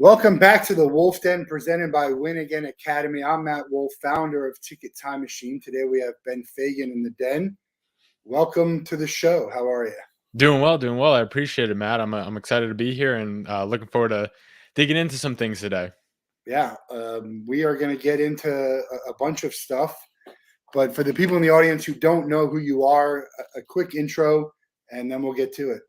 Welcome back to the Wolff Den presented by Win Again Academy. I'm Matt Wolff, founder of Ticket Time Machine. Today we have Ben Fagan in the den. Welcome to the show. How are you? Doing well, doing well. I appreciate it, Matt. I'm excited to be here and looking forward to digging into some things today. Yeah, we are going to get into a bunch of stuff. But for the people in the audience who don't know who you are, a quick intro, and then we'll get to it.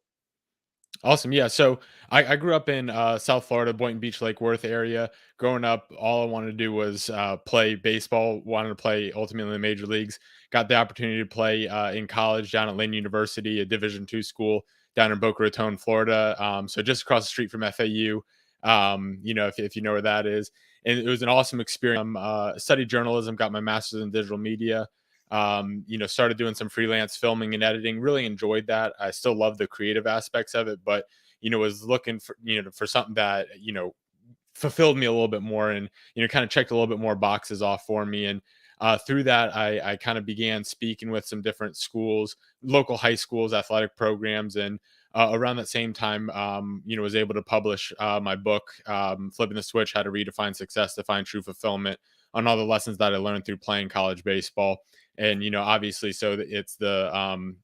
Awesome. Yeah. So I grew up in South Florida, Boynton Beach, Lake Worth area. Growing up, all I wanted to do was play baseball, wanted to play ultimately in the major leagues. Got the opportunity to play in college down at Lane University, a Division II school down in Boca Raton, Florida. So just across the street from FAU, if you know where that is. And it was an awesome experience. Studied journalism, got my master's in digital media. Started doing some freelance filming and editing, really enjoyed that. I still love the creative aspects of it, but, was looking for something that, fulfilled me a little bit more and, kind of checked a little bit more boxes off for me. And through that, I kind of began speaking with some different schools, local high schools, athletic programs. And around that same time, was able to publish my book, Flipping the Switch, How to Redefine Success to Find True Fulfillment, on all the lessons that I learned through playing college baseball. And obviously, so it's the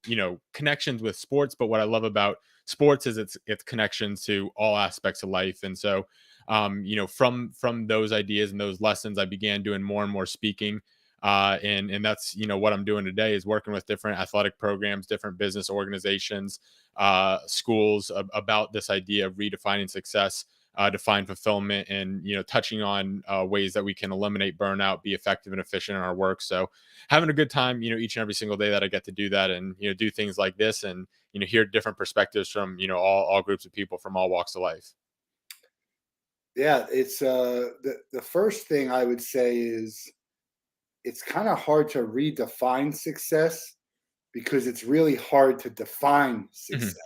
connections with sports, but what I love about sports is its connections to all aspects of life. And so from those ideas and those lessons, I began doing more and more speaking, and that's what I'm doing today, is working with different athletic programs, different business organizations, schools, about this idea of redefining success, to find fulfillment, and touching on ways that we can eliminate burnout, be effective and efficient in our work. So having a good time, each and every single day that I get to do that, and do things like this, and hear different perspectives from all groups of people from all walks of life. Yeah, it's the first thing I would say is it's kind of hard to redefine success because it's really hard to define Mhm. success.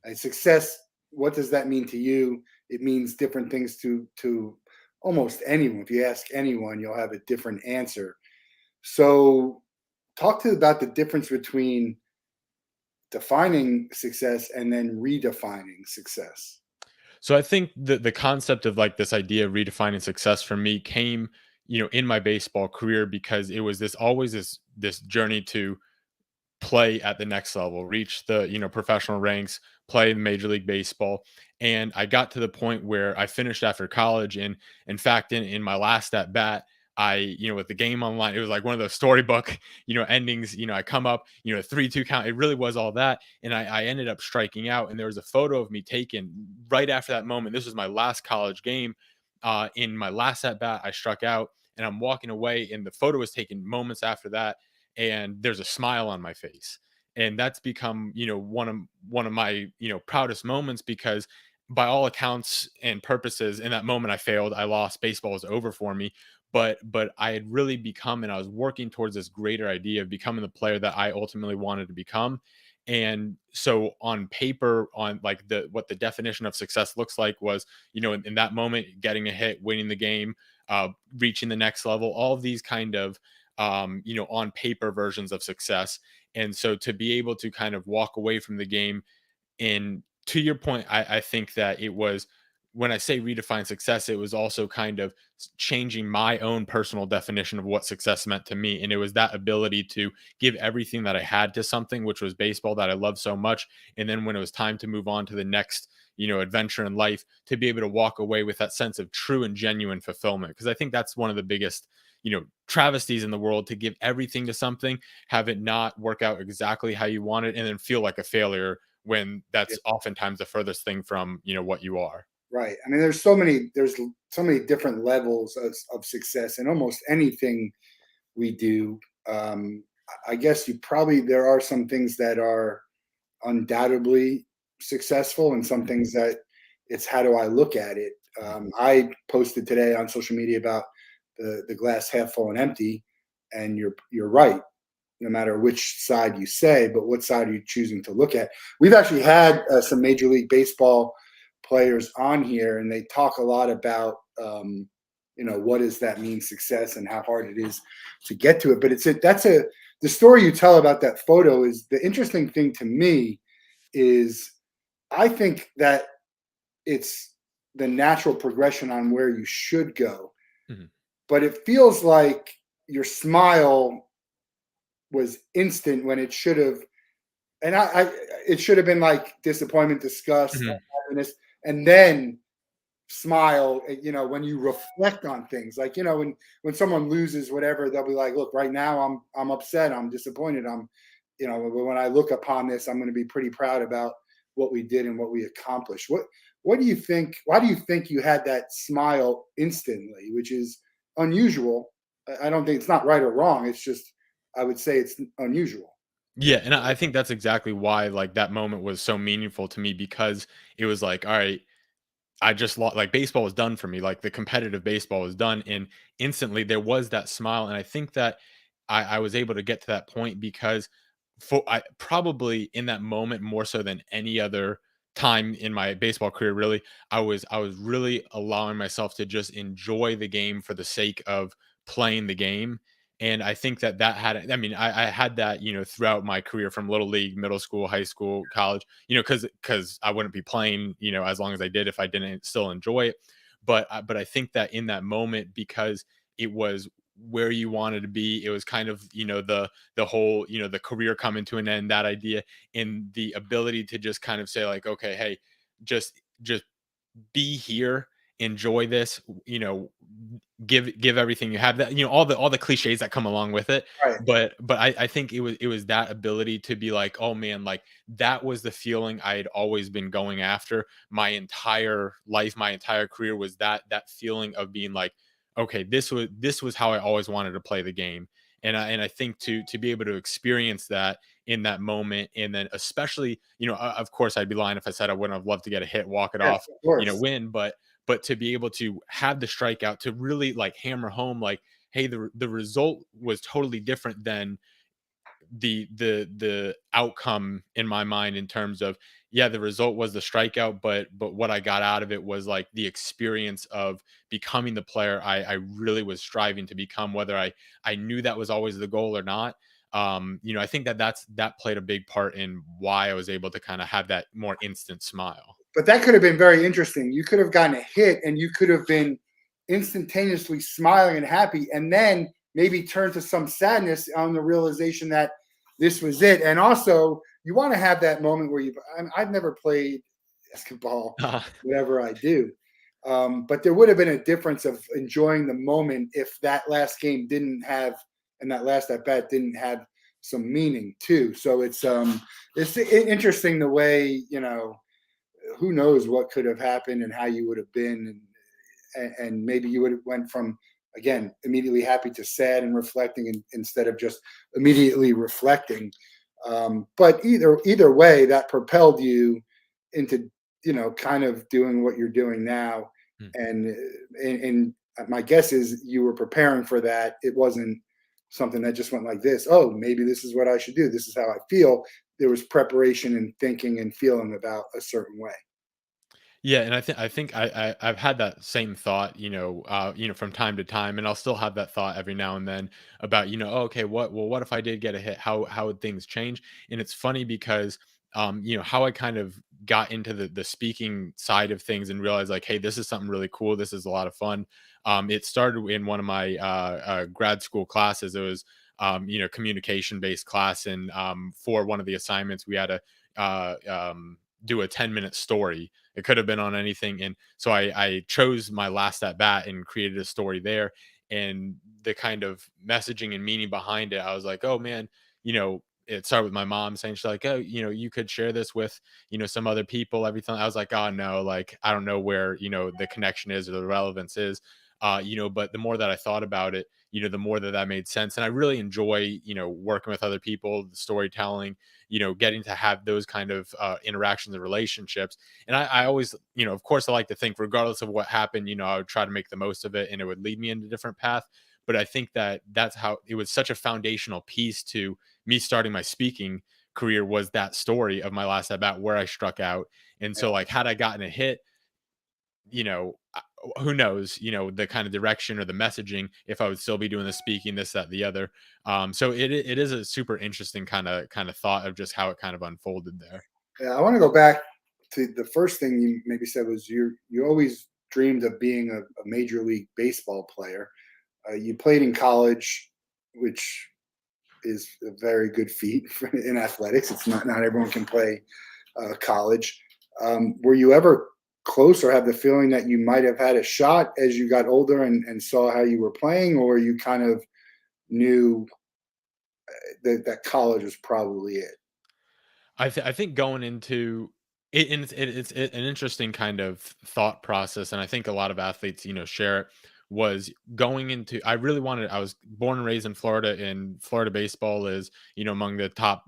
And success, what does that mean to you? It means different things to almost anyone. If you ask anyone, you'll have a different answer. So talk to about the difference between defining success and then redefining success. So I think the concept of like this idea of redefining success for me came, in my baseball career, because it was this journey to play at the next level, reach the, professional ranks, play in Major League Baseball. And I got to the point where I finished after college. And in fact, in my last at bat, with the game online, it was like one of those storybook, endings. I come up, 3-2 count. It really was all that. And I ended up striking out. And there was a photo of me taken right after that moment. This was my last college game. In my last at bat, I struck out, and I'm walking away, and the photo was taken moments after that, and there's a smile on my face. And that's become one of my proudest moments, because by all accounts and purposes, in that moment I failed, I lost, baseball was over for me. But I had really become, and I was working towards this greater idea of becoming the player that I ultimately wanted to become. And so on paper, on like what the definition of success looks like was, in that moment, getting a hit, winning the game, reaching the next level, all of these kind of on paper versions of success. And so to be able to kind of walk away from the game, and to your point, I think that it was, when I say redefine success, it was also kind of changing my own personal definition of what success meant to me. And it was that ability to give everything that I had to something, which was baseball, that I love so much. And then when it was time to move on to the next, adventure in life, to be able to walk away with that sense of true and genuine fulfillment. Because I think that's one of the biggest, travesties in the world, to give everything to something, have it not work out exactly how you want it, and then feel like a failure, when Yeah, that's oftentimes the furthest thing from what you are. right. I mean, there's so many different levels of success in almost anything we do. I guess there are some things that are undoubtedly successful, and some things that it's how do I look at it. I posted today on social media about the glass half full and empty, and you're right. No matter which side you say, but what side are you choosing to look at? We've actually had some Major League Baseball players on here, and they talk a lot about what does that mean success and how hard it is to get to it. But the story you tell about that photo is the interesting thing to me. Is I think that it's the natural progression on where you should go. Mhm. But it feels like your smile was instant when it should have, and I it should have been like disappointment, disgust, Mhm. happiness, and then smile. When you reflect on things, like when someone loses whatever, they'll be like, look, right now I'm upset, I'm disappointed, but when I look upon this, I'm going to be pretty proud about what we did and what we accomplished. What do you think? Why do you think you had that smile instantly, which is unusual? I don't think it's not right or wrong. It's just, I would say it's unusual. Yeah, and I think that's exactly why, like, that moment was so meaningful to me because it was like, "All right, I just like baseball was done for me. Like the competitive baseball was done, and instantly there was that smile. And I think that I was able to get to that point because for I probably in that moment more so than any other time in my baseball career, really, I was really allowing myself to just enjoy the game for the sake of playing the game. And I think that that had, I mean, I had that, throughout my career from little league, middle school, high school, college, because I wouldn't be playing, as long as I did if I didn't still enjoy it. But I think that in that moment, because it was where you wanted to be, it was kind of the whole the career coming to an end, that idea, and the ability to just kind of say like, okay, hey, just be here, enjoy this, give everything you have, that all the cliches that come along with it. Right. But I think it was that ability to be like, oh man, like that was the feeling I had always been going after my entire life, my entire career, was that feeling of being like, okay, this was how I always wanted to play the game. And I think to be able to experience that in that moment, and then especially, of course I'd be lying if I said I wouldn't have loved to get a hit, walk it Yes, off, of course. win. But to be able to have the strikeout to really like hammer home like, hey, the result was totally different than the outcome in my mind, in terms of, yeah, the result was the strikeout, but what I got out of it was like the experience of becoming the player I really was striving to become, whether I knew that was always the goal or not. I think that played a big part in why I was able to kind of have that more instant smile. But that could have been very interesting. You could have gotten a hit and you could have been instantaneously smiling and happy, and then maybe turn to some sadness on the realization that this was it. And also, you want to have that moment where I've never played basketball, whatever I do. But there would have been a difference of enjoying the moment if that last game didn't have, and that last at bat didn't have some meaning too. So it's interesting the way, who knows what could have happened and how you would have been, and maybe you would have went from, again, immediately happy to sad and reflecting, instead of just immediately reflecting. But either way, that propelled you into kind of doing what you're doing now. Mm. And my guess is you were preparing for that. It wasn't something that just went like this. Oh, maybe this is what I should do, this is how I feel. There was preparation and thinking and feeling about a certain way. Yeah, and I think I've had that same thought, from time to time, and I'll still have that thought every now and then about, oh, okay, what if I did get a hit? How would things change? And it's funny because, how I kind of got into the speaking side of things and realized like, hey, this is something really cool. This is a lot of fun. It started in one of my grad school classes. It was communication based class, and for one of the assignments we had to do a 10-minute story. It could have been on anything. And so I chose my last at bat and created a story there. And the kind of messaging and meaning behind it, I was like, oh man, it started with my mom saying, she's like, oh, you could share this with, some other people, everything. I was like, oh no, like, I don't know where, the connection is or the relevance is. But the more that I thought about it, the more that made sense. And I really enjoy, working with other people, the storytelling, getting to have those kind of interactions and relationships. And I always, of course, I like to think, regardless of what happened, I would try to make the most of it, and it would lead me in a different path. But I think that that's how it was such a foundational piece to me starting my speaking career, was that story of my last at bat where I struck out. And so, like, had I gotten a hit, who knows, the kind of direction or the messaging, if I would still be doing the speaking, this, that, the other. So it is a super interesting kind of thought of just how it kind of unfolded there. Yeah, I want to go back the first thing you maybe said was you always dreamed of being a major league baseball player. You played in college, which is a very good feat in athletics. It's not everyone can play college. Were you ever close or have the feeling that you might have had a shot as you got older and saw how you were playing, or you kind of knew that college was probably it? I think going into it, and an interesting kind of thought process, and I think a lot of athletes, share it. Was going into I really wanted. I was born and raised in Florida, and Florida baseball is among the top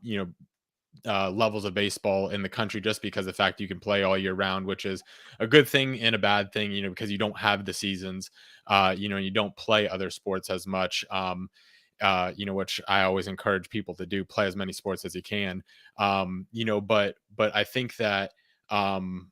levels of baseball in the country, just because of the fact you can play all year round, which is a good thing and a bad thing, because you don't have the seasons, and you don't play other sports as much. Which I always encourage people to do, play as many sports as you can. But I think that um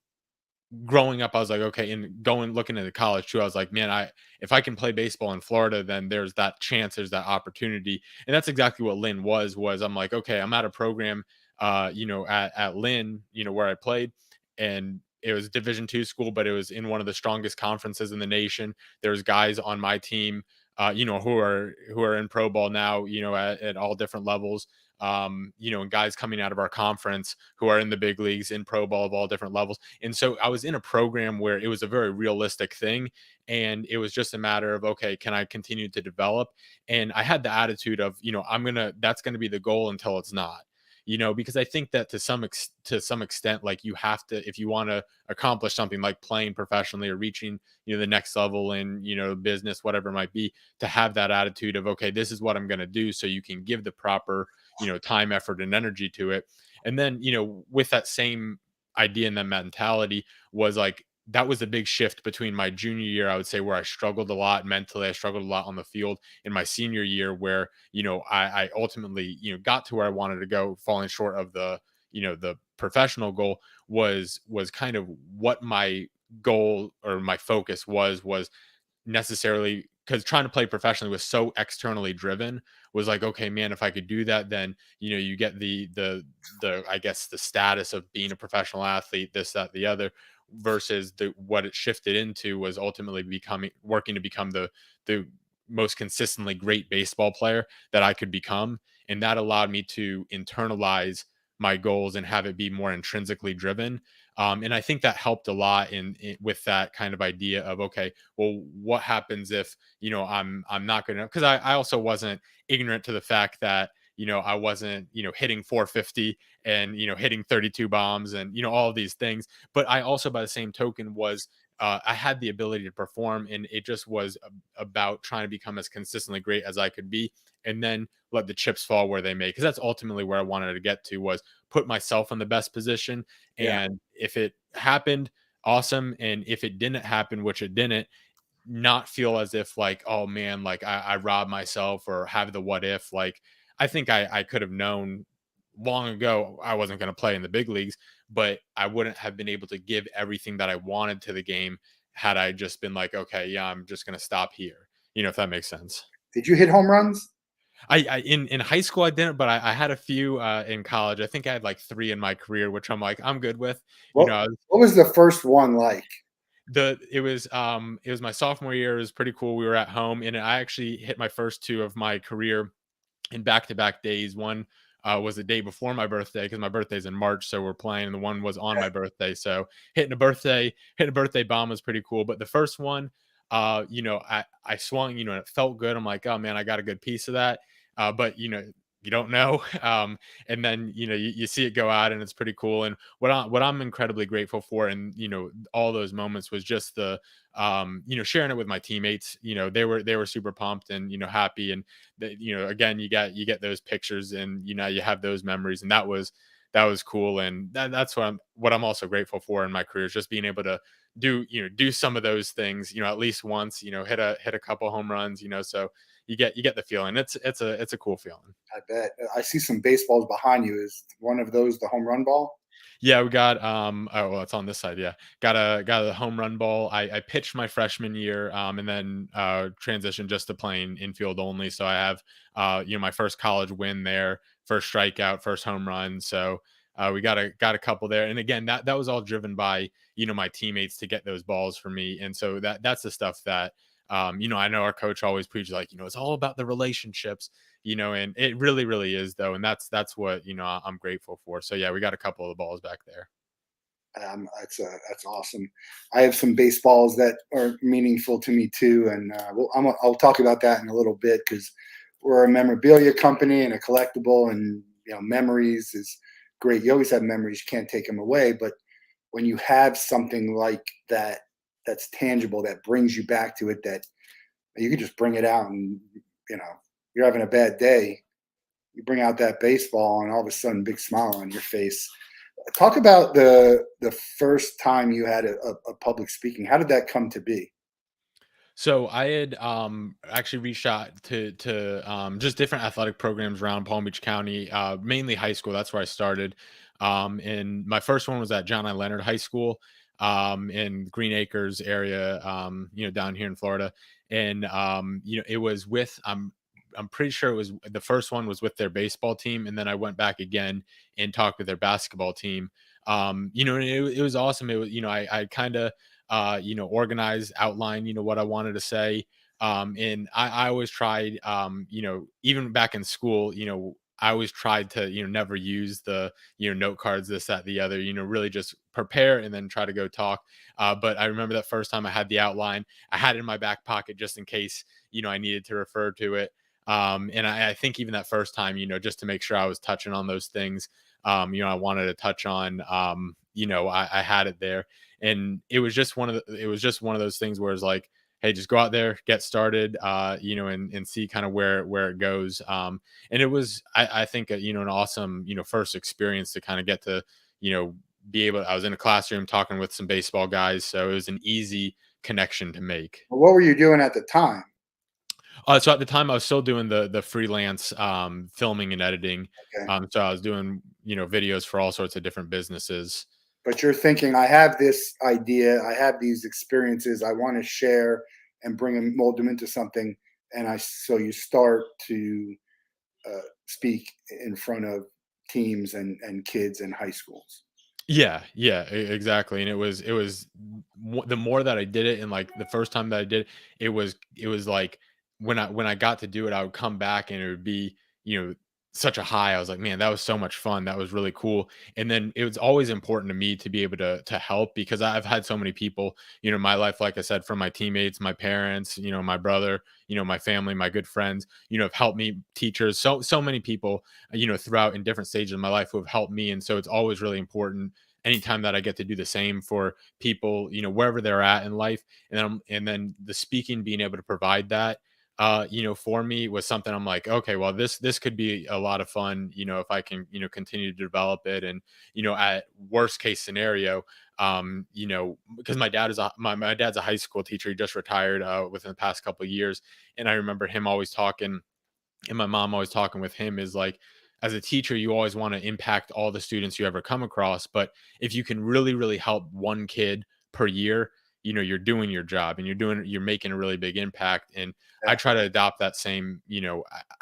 growing up, I was like, okay, and going looking into college too, I was like, man, if I can play baseball in Florida, then there's that chance, there's that opportunity. And that's exactly what Lynn was I'm like, okay, I'm at a program at Lynn, where I played, and it was Division II school, but it was in one of the strongest conferences in the nation. There's guys on my team who are in pro ball now, at all different levels. And guys coming out of our conference who are in the big leagues in pro ball of all different levels. And so I was in a program where it was a very realistic thing. And it was just a matter of, okay, can I continue to develop? And I had the attitude of, that's going to be the goal until it's not. Because I think that to some extent, like, you have to, if you want to accomplish something like playing professionally or reaching, the next level in, business, whatever it might be, to have that attitude of, okay, this is what I'm going to do, so you can give the proper, time, effort, and energy to it. And then, with that same idea and that mentality, was like, that was a big shift between my junior year, I would say, where I struggled a lot mentally. I struggled a lot on the field, in my senior year, where, I ultimately, got to where I wanted to go, falling short of the professional goal. Was kind of what my goal or my focus was necessarily, because trying to play professionally was so externally driven. Was like, okay, man, if I could do that, then you get the I guess the status of being a professional athlete, this, that, the other. Versus what it shifted into was ultimately working to become the most consistently great baseball player that I could become. And that allowed me to internalize my goals and have it be more intrinsically driven. And I think that helped a lot with that kind of idea of, okay, well, what happens if I'm not going to, because I also wasn't ignorant to the fact that I wasn't hitting 450 and hitting 32 bombs and all of these things. But I also, by the same token, was I had the ability to perform, and it just was about trying to become as consistently great as I could be, and then let the chips fall where they may. Because that's ultimately where I wanted to get to, was put myself in the best position. Yeah. And if it happened, awesome. And if it didn't happen, which it didn't, not feel as if, like, oh man, like I robbed myself, or have the what if. Like, I think I could have known long ago I wasn't going to play in the big leagues, but I wouldn't have been able to give everything that I wanted to the game had I just been like, okay, yeah, I'm just going to stop here. If that makes sense. Did you hit home runs? I in high school I didn't, but I had a few in college. I think I had like three in my career, which I'm like, I'm good with. You know, What What was the first one like? it was my sophomore year. It was pretty cool. We were at home, and I actually hit my first two of my career in back-to-back days. One was the day before my birthday, because my birthday's in March, so we're playing. And the one was on my birthday, so hitting a birthday bomb was pretty cool. But the first one, I swung, and it felt good. I'm like, oh man, I got a good piece of that. But you don't know. And then you see it go out, and it's pretty cool. And what I'm incredibly grateful for, and all those moments, was just the sharing it with my teammates. They were super pumped and happy. And again, you get those pictures, and you have those memories. And that was cool. And that's what I'm also grateful for in my career, is just being able to do some of those things, at least once, hit a couple home runs, so you get the feeling. It's a cool feeling. I bet. I see some baseballs behind you. Is one of those the home run ball? Yeah, we got oh well, it's on this side. Yeah. Got a home run ball. I pitched my freshman year, and then transitioned just to playing infield only. So I have my first college win there, first strikeout, first home run. So We got a couple there, and again, that was all driven by my teammates to get those balls for me, and so that's the stuff that I know our coach always preaches, like, it's all about the relationships, and it really, really is though, and that's what I'm grateful for. So yeah, we got a couple of the balls back there. That's awesome. I have some baseballs that are meaningful to me too, and I'll talk about that in a little bit because we're a memorabilia company and a collectible, and memories is great. You always have memories; you can't take them away. But when you have something like that, that's tangible, that brings you back to it, that you can just bring it out, and you know you're having a bad day, you bring out that baseball, and all of a sudden, big smile on your face. Talk about the first time you had a public speaking. How did that come to be? So I had actually reached out to just different athletic programs around Palm Beach County, mainly high school. That's where I started. And my first one was at John I. Leonard High School in Green Acres area, down here in Florida. And it was with I'm pretty sure it was the first one was with their baseball team, and then I went back again and talked with their basketball team. And it was awesome. It was, I kind of organize, outline, what I wanted to say. And I always tried, even back in school, I always tried to, never use the, note cards, this, that, the other, really just prepare and then try to go talk. But I remember that first time I had the outline, I had it in my back pocket just in case, I needed to refer to it. And I think even that first time, just to make sure I was touching on those things, I wanted to touch on, I had it there, and it was just one of those things where it's like, hey, just go out there, get started, and see kind of where it goes. And it was, I think, an awesome, first experience to kind of get to, be able. I was in a classroom talking with some baseball guys, so it was an easy connection to make. What were you doing at the time? So at the time, I was still doing the freelance filming and editing. Okay. So I was doing videos for all sorts of different businesses. But you're thinking, I have this idea, I have these experiences, I want to share and bring them, mold them into something, and so you start to speak in front of teams and kids in high schools. Yeah, yeah, exactly. And it was the more that I did it, and like the first time that I did it, it was like when I got to do it, I would come back and it would be you know such a high. I was like, man, that was so much fun. That was really cool. And then it was always important to me to be able to help, because I've had so many people, in my life, like I said, from my teammates, my parents, my brother, my family, my good friends, have helped me, teachers, so many people, throughout in different stages of my life who have helped me. And so it's always really important anytime that I get to do the same for people, wherever they're at in life. And then the speaking, being able to provide that, for me was something I'm like, okay, well, this could be a lot of fun, if I can, continue to develop it. And, at worst case scenario, because my dad's a high school teacher. He just retired within the past couple of years. And I remember him always talking, and my mom always talking with him, is like, as a teacher, you always want to impact all the students you ever come across. But if you can really, really help one kid per year, you're doing your job, and you're making a really big impact. And I Yeah. try to adopt that same,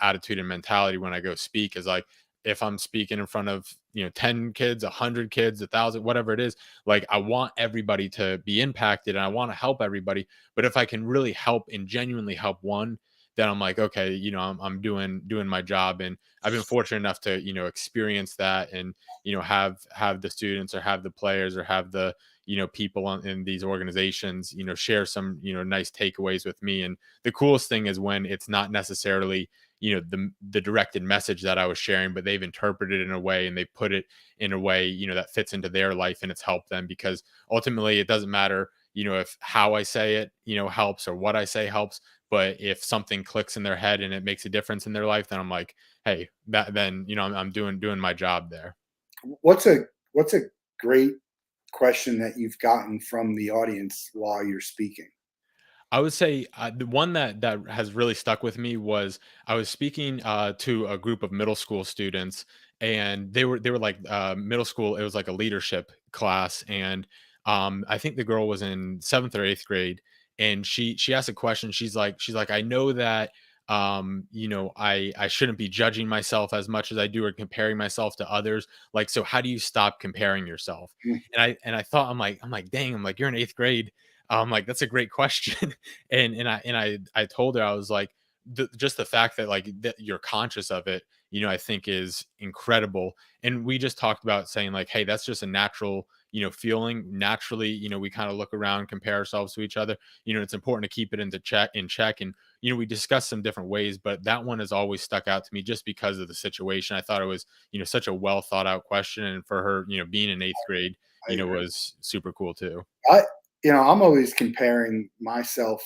attitude and mentality when I go speak. Is like, if I'm speaking in front of, 10 kids, 100 kids, 1,000, whatever it is, like, I want everybody to be impacted and I want to help everybody. But if I can really help and genuinely help one, then I'm like, okay, I'm doing my job. And I've been fortunate enough to, experience that, and, have the students, or have the players, or have the, people in these organizations, share some, nice takeaways with me. And the coolest thing is when it's not necessarily, the directed message that I was sharing, but they've interpreted it in a way, and they put it in a way, that fits into their life, and it's helped them. Because ultimately it doesn't matter, if how I say it, helps, or what I say helps. But if something clicks in their head and it makes a difference in their life, then I'm like, hey, that then, I'm doing my job there. What's a great question that you've gotten from the audience while you're speaking? I would say the one that has really stuck with me was, I was speaking to a group of middle school students, and they were like middle school. It was like a leadership class, and I think the girl was in seventh or eighth grade, and she asked a question. She's like, I know that. I shouldn't be judging myself as much as I do or comparing myself to others. Like, so how do you stop comparing yourself? Mm. And I thought, I'm like, dang, I'm like, you're in eighth grade. I'm like, that's a great question. And I told her, I was like, just the fact that like that you're conscious of it, I think is incredible. And we just talked about saying like, hey, that's just a natural, feeling. Naturally, we kind of look around, compare ourselves to each other. It's important to keep it in check. And we discussed some different ways, but that one has always stuck out to me just because of the situation. I thought it was, such a well thought out question. And for her, being in eighth grade, I agree. was super cool too. I, I'm always comparing myself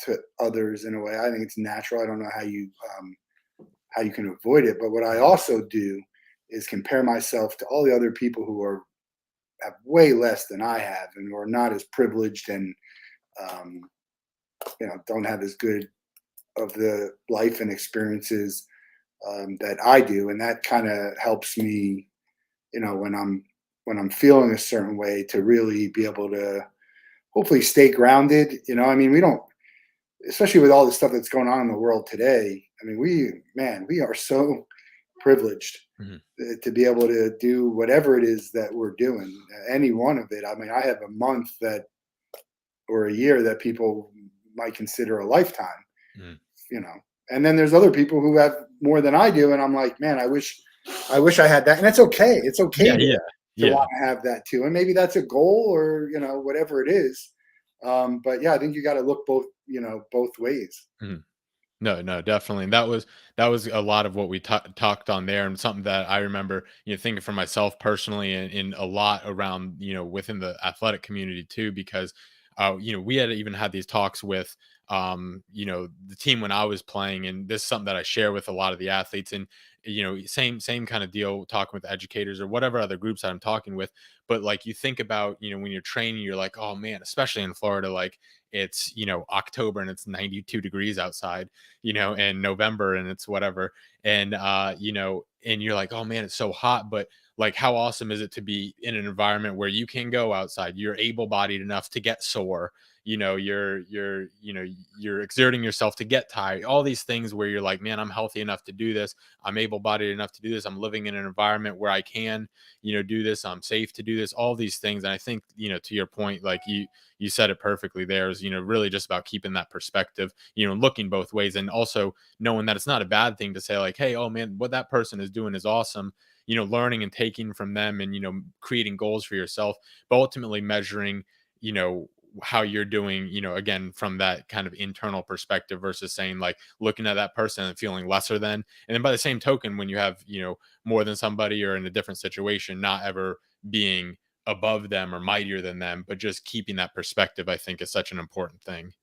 to others in a way. I think it's natural. I don't know how you can avoid it, but what I Mhm. also do is compare myself to all the other people who are have way less than I have and who are not as privileged and um, don't have as good of the life and experiences that I do, and that kind of helps me, when I'm feeling a certain way, to really be able to hopefully stay grounded. I mean, we don't, especially with all the stuff that's going on in the world today. I mean, we are so privileged Mhm. to be able to do whatever it is that we're doing, any one of it. I mean, I have a month that or a year that people might consider a lifetime, Mhm. you know. And then there's other people who have more than I do, and I'm like, man, I wish I had that. And it's okay. It's okay Yeah, to yeah, want yeah. to have that too. And maybe that's a goal, or whatever it is. But yeah, I think you got to look both ways. Mhm. No, no, definitely. And that was a lot of what we talked on there, and something that I remember, thinking for myself personally, and in a lot around, within the athletic community too, because, we had even had these talks with, the team when I was playing, and this is something that I share with a lot of the athletes, and same kind of deal, talking with educators or whatever other groups that I'm talking with. But like you think about, when you're training, you're like, oh man, especially in Florida, like it's October and it's 92 degrees outside, in November and it's whatever. And and you're like, oh man, it's so hot. But like how awesome is it to be in an environment where you can go outside, you're able bodied enough to get sore, you're exerting yourself to get tired, all these things where you're like, man, I'm healthy enough to do this, I'm able bodied enough to do this, I'm living in an environment where I can, do this, I'm safe to do this, all these things. And I think, to your point, like you said it perfectly there, is really just about keeping that perspective, looking both ways, and also knowing that it's not a bad thing to say like, hey, oh man, what that person is doing is awesome, learning and taking from them, and creating goals for yourself, but ultimately measuring, you know how you're doing, again, from that kind of internal perspective, versus saying like looking at that person and feeling lesser than. And then by the same token, when you have, more than somebody or in a different situation, not ever being above them or mightier than them, but just keeping that perspective, I think, is such an important thing.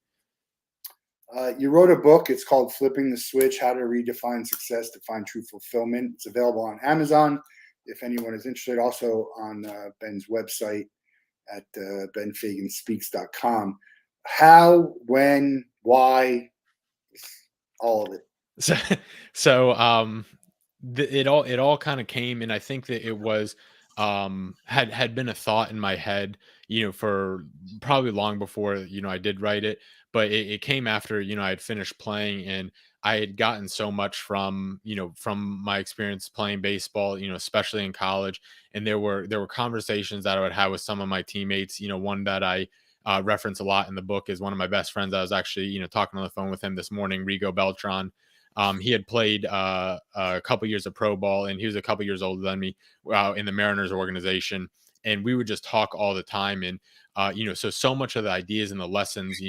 You wrote a book. It's called "Flipping the Switch: How to Redefine Success to Find True Fulfillment." It's available on Amazon if anyone is interested. Also on Ben's website at benfaganspeaks.com. How, when, why, all of it. So, so it all kind of came, and I think that it was had been a thought in my head, for probably long before, I did write it. But it came after, I had finished playing, and I had gotten so much from my experience playing baseball, especially in college. And there were conversations that I would have with some of my teammates. One that I reference a lot in the book is one of my best friends. I was actually, talking on the phone with him this morning, Rigo Beltran. He had played a couple years of pro ball, and he was a couple years older than me, in the Mariners organization. And we would just talk all the time. And, so much of the ideas and the lessons,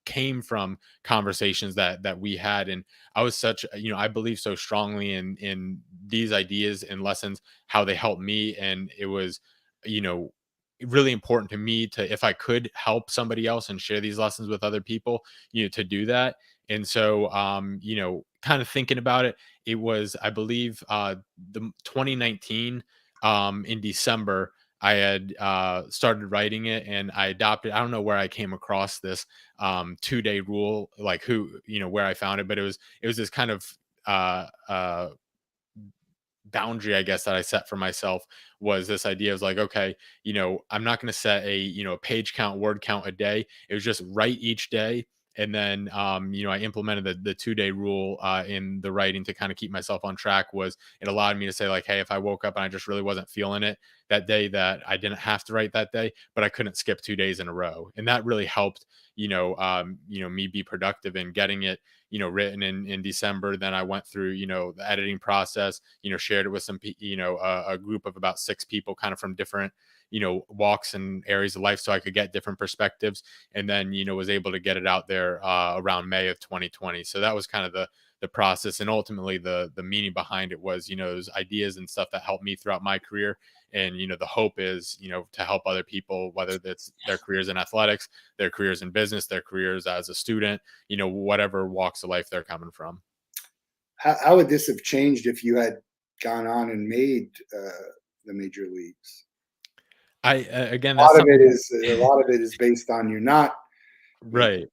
came from conversations that we had. And I was such, I believe so strongly in these ideas and lessons, how they helped me. And it was, you know, really important to me to, if I could help somebody else and share these lessons with other people, to do that. And so, kind of thinking about it, it was, I believe, the 2019, in December, I had started writing it, and I adopted. I don't know where I came across this 2-day rule, like where I found it, but it was this kind of boundary, I guess, that I set for myself. Was this idea of like, okay, I'm not going to set a page count, word count a day. It was just write each day, And then, I implemented the 2-day rule in the writing to kind of keep myself on track. Was it allowed me to say like, hey, if I woke up and I just really wasn't feeling it that day, that I didn't have to write that day, but I couldn't skip 2 days in a row, and that really helped. Me be productive in getting it, written in December. Then I went through, the editing process, shared it with a group of about 6 people, kind of from different, walks and areas of life, so I could get different perspectives. And then, was able to get it out there around May of 2020. So that was kind of the process, and ultimately the meaning behind it was, those ideas and stuff that helped me throughout my career. And the hope is, to help other people, whether that's their careers in athletics, their careers in business, their careers as a student, whatever walks of life they're coming from. How would this have changed if you had gone on and made the major leagues? Again, A that's lot of it something is a lot of it is based on you not, you right.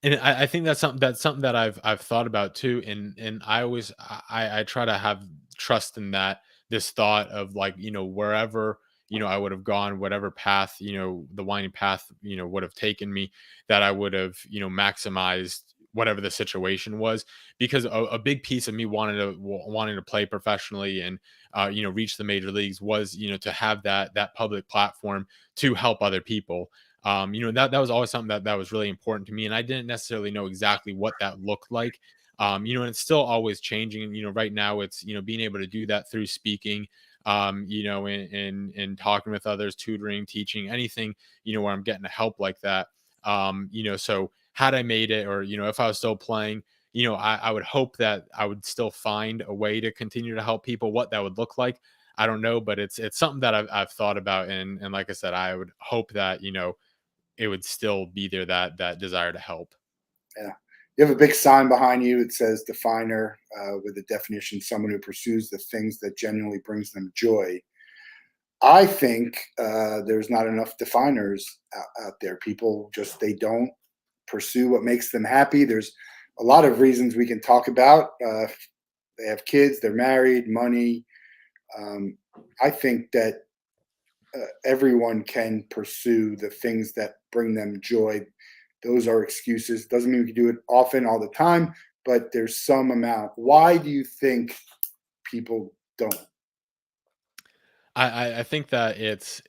And I think that's something that I've thought about too. And I always I try to have trust in that, this thought of like, wherever, I would have gone, whatever path, the winding path, would have taken me, that I would have, maximized whatever the situation was. Because a big piece of me wanting to play professionally and reach the major leagues was, to have that public platform to help other people. That was always something that was really important to me, and I didn't necessarily know exactly what that looked like. And it's still always changing. Right now it's, being able to do that through speaking, and talking with others, tutoring, teaching, anything, where I'm getting a help like that. So had I made it, or if I was still playing, I would hope that I would still find a way to continue to help people. What that would look like, I don't know, but it's something that I've thought about. And like I said, I would hope that, it would still be there, that desire to help. yeah. You have a big sign behind you. It says definer, with the definition, someone who pursues the things that genuinely brings them joy. I think there's not enough definers out there. People just, they don't pursue what makes them happy. There's a lot of reasons we can talk about. They have kids, they're married, money. Um, I think that everyone can pursue the things that bring them joy. Those are excuses. Doesn't mean we can do it often all the time, but there's some amount. Why do you think people don't? I think that it's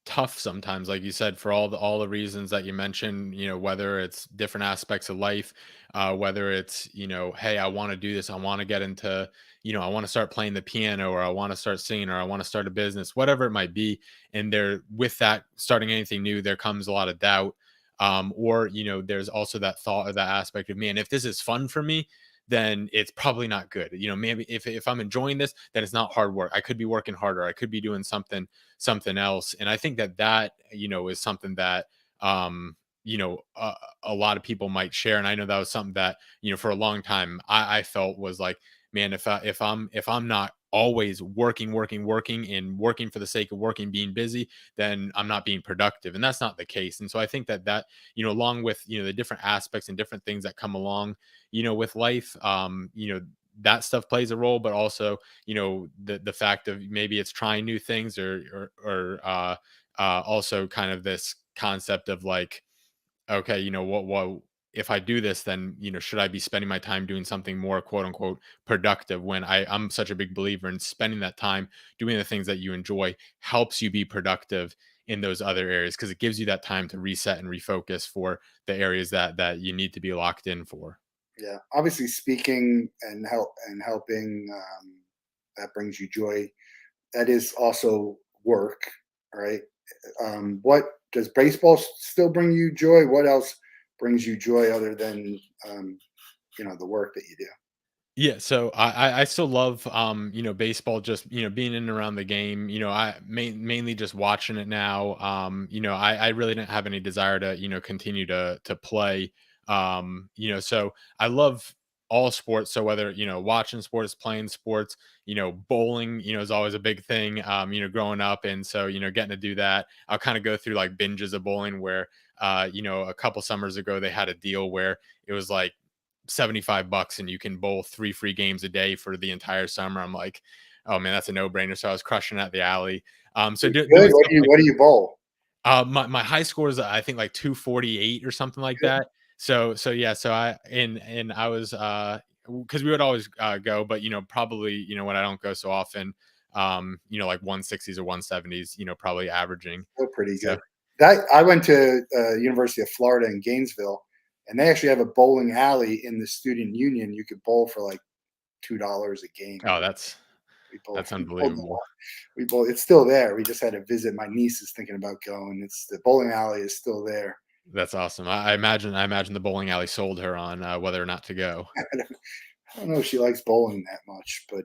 tough sometimes, like you said, for all the reasons that you mentioned. Whether it's different aspects of life, whether it's, hey, I want to do this, I want to get into, I want to start playing the piano, or I want to start singing, or I want to start a business, whatever it might be. And there, with that, starting anything new, there comes a lot of doubt. Or there's also that thought, or that aspect of, man, if this is fun for me, then it's probably not good. Maybe if I'm enjoying this, then it's not hard work. I could be working harder. I could be doing something else. And I think that is something that a lot of people might share. And I know that was something that, for a long time I felt was like, man, if I'm not always working and working for the sake of working, being busy, then I'm not being productive. And that's not the case. And so I think that along with, the different aspects and different things that come along, with life, that stuff plays a role. But also, the fact of maybe it's trying new things, or also kind of this concept of like, okay, what if I do this, then, should I be spending my time doing something more quote unquote productive, when I'm such a big believer in spending that time doing the things that you enjoy helps you be productive in those other areas, because it gives you that time to reset and refocus for the areas that you need to be locked in for. Yeah, obviously speaking and helping, that brings you joy. That is also work, right? What does baseball still bring you joy? What else brings you joy other than the work that you do? Yeah, so I still love, baseball, just, being in and around the game. I mainly just watching it now. I really didn't have any desire to, continue to play. So I love all sports. So whether, watching sports, playing sports, bowling, is always a big thing, growing up. And so, getting to do that, I'll kind of go through like binges of bowling where, a couple summers ago they had a deal where it was like $75 and you can bowl 3 free games a day for the entire summer. I'm like, oh man, that's a no brainer. So I was crushing at the alley. So Good. doing stuff like What do you bowl? my high score is, I think, like 248 or something like Good. that. So yeah, so I was because we would always go, but probably when I don't go so often, like 160s or 170s, probably averaging. Still pretty So good. That I went to University of Florida in Gainesville, and they actually have a bowling alley in the student union. You could bowl for like $2 a game. oh, We both that's we bowled a unbelievable. lot. We both It's still there. We just had to visit. My niece is thinking about going. It's The bowling alley is still there. That's awesome. I imagine the bowling alley sold her on whether or not to go. I don't know if she likes bowling that much, but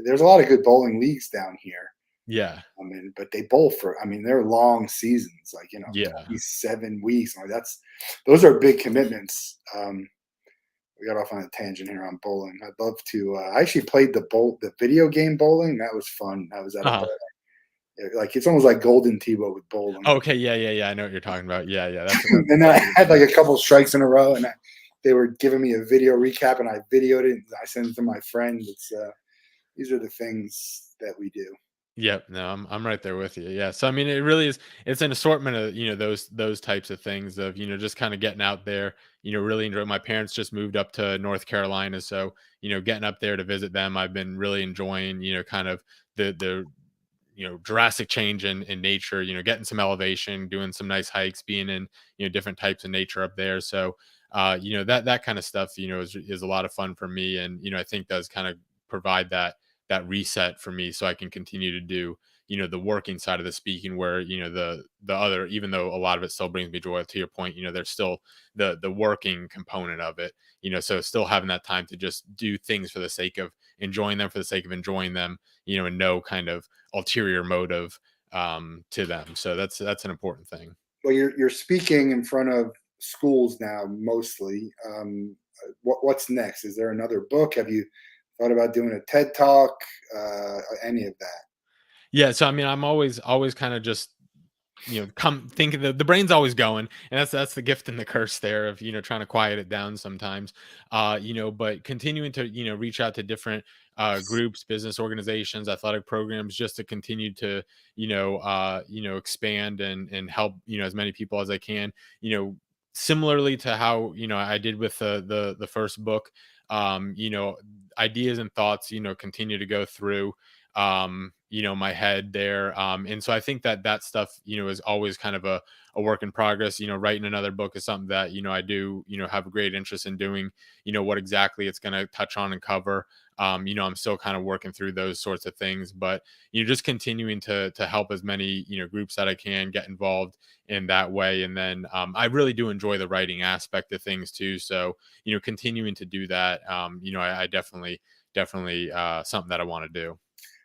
there's a lot of good bowling leagues down here. Yeah, I mean, but they bowl for, I mean, they're long seasons, like, yeah. 27 weeks. Like those are big commitments. We got off on a tangent here on bowling. I'd love to. I actually played the video game bowling. That was fun. I was at a Uh-huh. bar. Like it's almost like Golden Tebow with bowling. Okay, yeah, yeah, yeah. I know what you're talking about. Yeah, yeah. That's And then I exactly had what like it a is. couple strikes in a row, and they were giving me a video recap, and I videoed it. And I sent it to my friend. These are the things that we do. Yep, no, I'm right there with you. Yeah. So I mean it really is it's an assortment of, those types of things of, just kind of getting out there, really enjoy my parents just moved up to North Carolina. So, getting up there to visit them, I've been really enjoying, kind of the drastic change in nature, getting some elevation, doing some nice hikes, being in, different types of nature up there. So that kind of stuff, is a lot of fun for me. And, I think does kind of provide that reset for me so I can continue to do, the working side of the speaking where, the other, even though a lot of it still brings me joy to your point, there's still the working component of it, so still having that time to just do things for the sake of enjoying them, for the sake of enjoying them, and no kind of ulterior motive to them. So that's an important thing. Well, you're speaking in front of schools now, mostly. What's next? Is there another book? Have you thought about doing a TED talk? Any of that? Yeah, so I mean, I'm always kind of just come think the brain's always going, and that's the gift and the curse there of trying to quiet it down sometimes, but continuing to reach out to different groups, business organizations, athletic programs, just to continue to expand and help as many people as I can, similarly to how I did with the first book. Ideas and thoughts continue to go through my head there, and so I think that stuff is always kind of a work in progress. Writing another book is something that I do have a great interest in doing. What exactly it's going to touch on and cover, I'm still kind of working through those sorts of things, but just continuing to help as many groups that I can get involved in that way. And then I really do enjoy the writing aspect of things too, so continuing to do that, I definitely something that I want to do.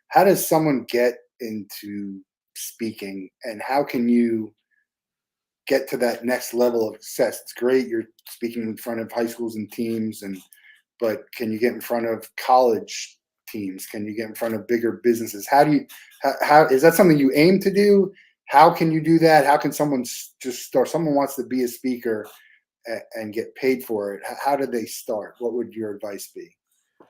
How does someone get into speaking, and how can you get to that next level of success? It's great you're speaking in front of high schools and teams, but can you get in front of college teams? Can you get in front of bigger businesses? How is that something you aim to do? How can you do that? How can someone just start? Someone wants to be a speaker and get paid for it. How did they start? What would your advice be?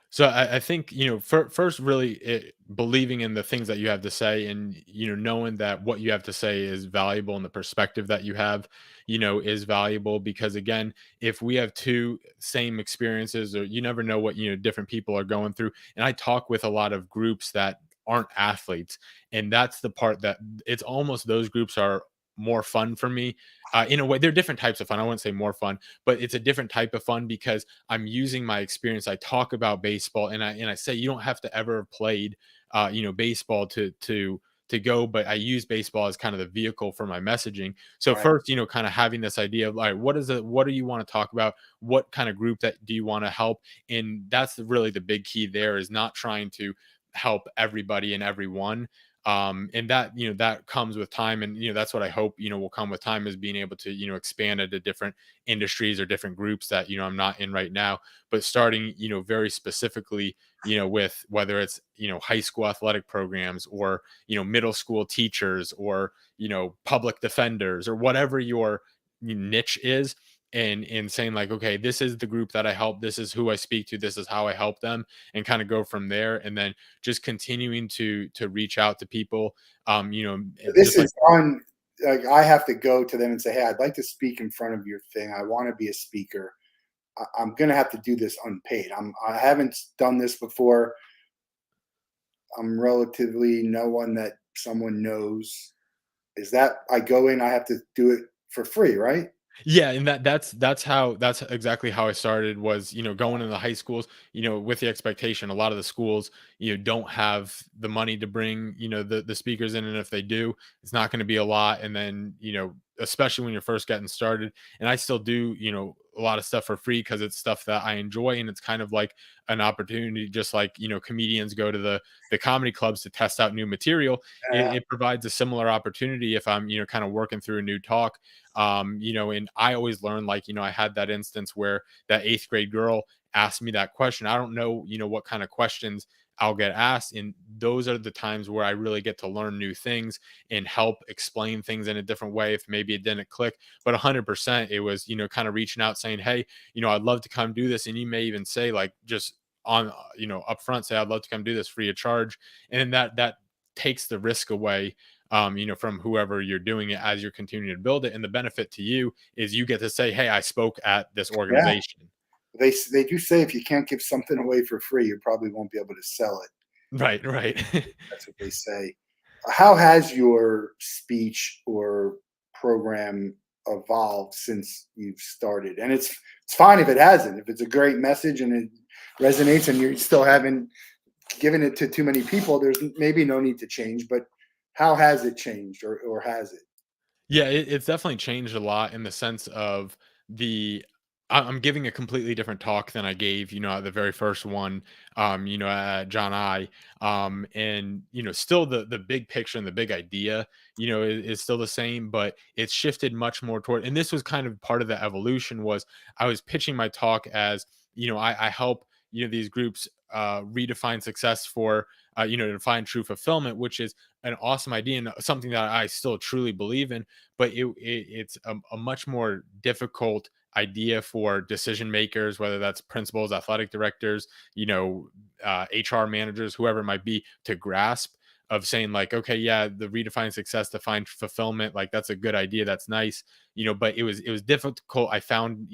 So I think first, really believing in the things that you have to say, and knowing that what you have to say is valuable, and the perspective that you have, is valuable. Because again, if we have two same experiences, or you never know what different people are going through. And I talk with a lot of groups that aren't athletes, and that's the part that it's almost those groups are more fun for me. In a way, they're different types of fun. I wouldn't say more fun, but it's a different type of fun because I'm using my experience. I talk about baseball, and I say you don't have to ever have played, baseball to go, but I use baseball as kind of the vehicle for my messaging. So Right. first, kind of having this idea of, all right, what do you want to talk about? What kind of group that do you want to help? And that's really the big key there, is not trying to help everybody and everyone. And that that comes with time, and that's what I hope will come with time, is being able to expand into different industries or different groups that I'm not in right now, but starting very specifically with whether it's high school athletic programs, or middle school teachers, or public defenders, or whatever your niche is, and saying like, okay, this is the group that I help, this is who I speak to, this is how I help them, and kind of go from there. And then just continuing to reach out to people, This just like is on. like I have to go to them and say, "Hey, I'd like to speak in front of your thing. I want to be a speaker. I'm going to have to do this unpaid. I haven't done this before. I'm relatively no one that someone knows. Is that I go in, I have to do it for free, right?" Yeah, and that's exactly how I started was, going into the high schools, with the expectation a lot of the schools, don't have the money to bring, the speakers in, and if they do, it's not going to be a lot. And then, especially when you're first getting started, and I still do, a lot of stuff for free because it's stuff that I enjoy, and it's kind of like an opportunity, just like, comedians go to the comedy clubs to test out new material. Yeah, It provides a similar opportunity if I'm, kind of working through a new talk. And I always learn, like, I had that instance where that eighth grade girl asked me that question. I don't know, what kind of questions I'll get asked, and those are the times where I really get to learn new things and help explain things in a different way if maybe it didn't click. But 100% it was, kind of reaching out saying, hey, I'd love to come do this. And you may even say, like, just on, up front, say, I'd love to come do this free of charge. And that takes the risk away, from whoever you're doing it as you're continuing to build it. And the benefit to you is you get to say, hey, I spoke at this yeah. organization. They do say if you can't give something away for free, you probably won't be able to sell it. Right, right. That's what they say. How has your speech or program evolved since you've started? And it's fine if it hasn't. If it's a great message and it resonates, and you still haven't given it to too many people, there's maybe no need to change. But how has it changed, or has it? Yeah, it's definitely changed a lot in the sense of the I'm giving a completely different talk than I gave, at the very first one, at John I. And still the big picture and the big idea, is still the same, but it's shifted much more toward. And this was kind of part of the evolution. Was I was pitching my talk as, I help, these groups redefine success for, to define true fulfillment, which is an awesome idea and something that I still truly believe in. But it's a much more difficult idea for decision makers, whether that's principals, athletic directors, HR managers, whoever it might be, to grasp, of saying, like, okay, yeah, the redefine success to find fulfillment, like, that's a good idea, that's nice, but it was difficult. I found,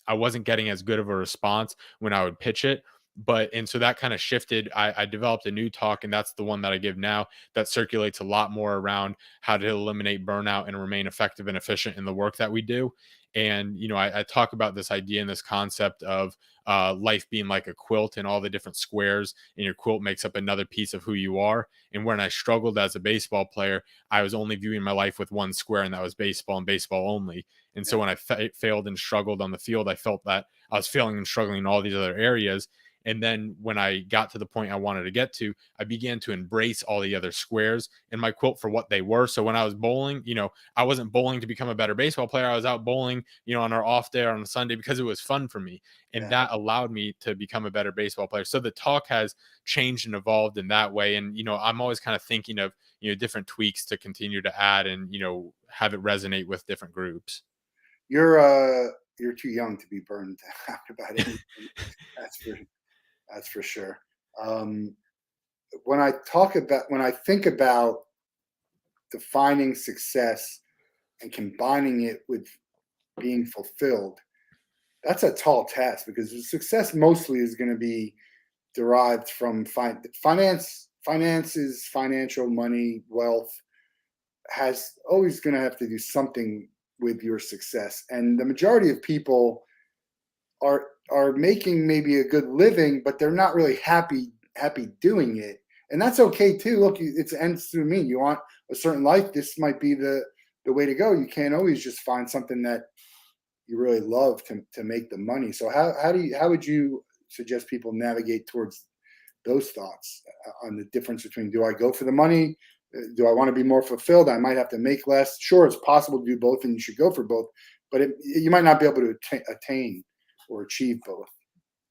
I wasn't getting as good of a response when I would pitch it. And so that kind of shifted. I developed a new talk, and that's the one that I give now, that circulates a lot more around how to eliminate burnout and remain effective and efficient in the work that we do. And I talk about this idea and this concept of life being like a quilt, and all the different squares in your quilt makes up another piece of who you are. And when I struggled as a baseball player, I was only viewing my life with one square, and that was baseball and baseball only. And so when I failed and struggled on the field, I felt that I was failing and struggling in all these other areas. And then when I got to the point I wanted to get to, I began to embrace all the other squares in my quilt for what they were. So when I was bowling, I wasn't bowling to become a better baseball player. I was out bowling, on our off day or on a Sunday, because it was fun for me. And Yeah. that allowed me to become a better baseball player. So the talk has changed and evolved in that way. And, I'm always kind of thinking of, different tweaks to continue to add and, have it resonate with different groups. You're too young to be burned out about anything. That's for that's for sure. Um, when I think about defining success and combining it with being fulfilled, that's a tall task, because the success mostly is going to be derived from finances, financial money, wealth, has always going to have to do something with your success. And the majority of people are making maybe a good living, but they're not really happy doing it. And that's okay too. Look, it's ends through me. You want a certain life, this might be the way to go. You can't always just find something that you really love to make the money. So how would you suggest people navigate towards those thoughts, on the difference between, do I go for the money? Do I want to be more fulfilled? I might have to make less. Sure, it's possible to do both, and you should go for both, but you might not be able to attain or achieve both.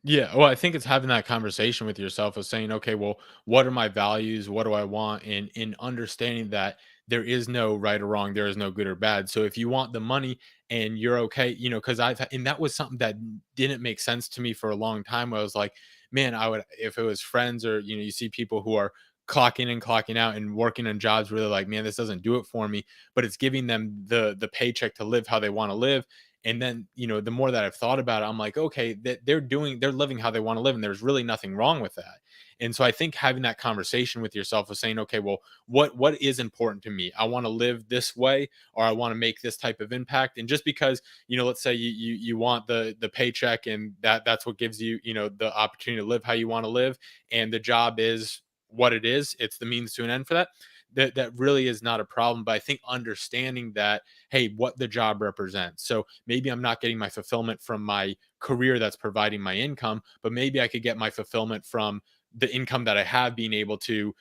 Yeah, well, I think it's having that conversation with yourself of saying, okay, well, what are my values? What do I want? And in understanding that there is no right or wrong, there is no good or bad. So if you want the money and you're okay, because and that was something that didn't make sense to me for a long time. Where I was like, man, I would, if it was friends, or you see people who are clocking in, clocking out, and working on jobs where they're like, man, this doesn't do it for me, but it's giving them the paycheck to live how they want to live. And then, the more that I've thought about it, I'm like, okay, that they're living how they want to live, and there's really nothing wrong with that. And so I think having that conversation with yourself of saying, okay, well, what is important to me? I want to live this way, or I want to make this type of impact. And just because, let's say you want the paycheck, and that's what gives you, the opportunity to live how you want to live, and the job is what it is, it's the means to an end for that. That really is not a problem. But I think understanding that, hey, what the job represents. So maybe I'm not getting my fulfillment from my career that's providing my income, but maybe I could get my fulfillment from the income that I have, being able to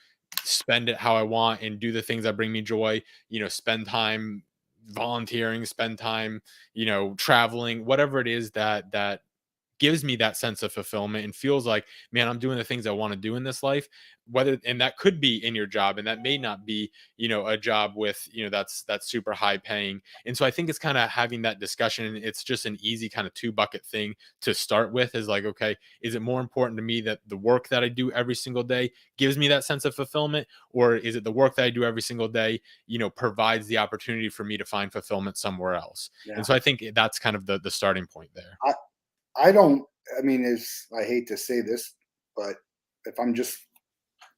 spend it how I want and do the things that bring me joy, spend time volunteering, spend time, traveling, whatever it is that gives me that sense of fulfillment and feels like, man, I'm doing the things I want to do in this life. Whether, and that could be in your job, and that may not be, a job with, that's super high paying. And so I think it's kind of having that discussion, and it's just an easy kind of two bucket thing to start with, is like, okay, is it more important to me that the work that I do every single day gives me that sense of fulfillment, or is it the work that I do every single day, provides the opportunity for me to find fulfillment somewhere else? Yeah. And so I think that's kind of the starting point there. I don't, I mean, I hate to say this, but if I'm just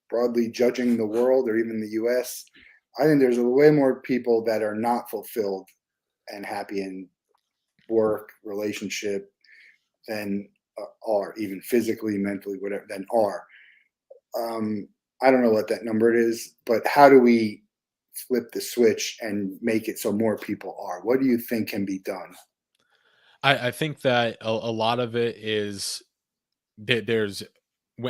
broadly judging the world or even the US, I think there's a way more people that are not fulfilled and happy in work, relationship than are, even physically, mentally, whatever, than are. Um, I don't know what that number is, but how do we flip the switch and make it so more people are? What do you think can be done? I think that a lot of it is that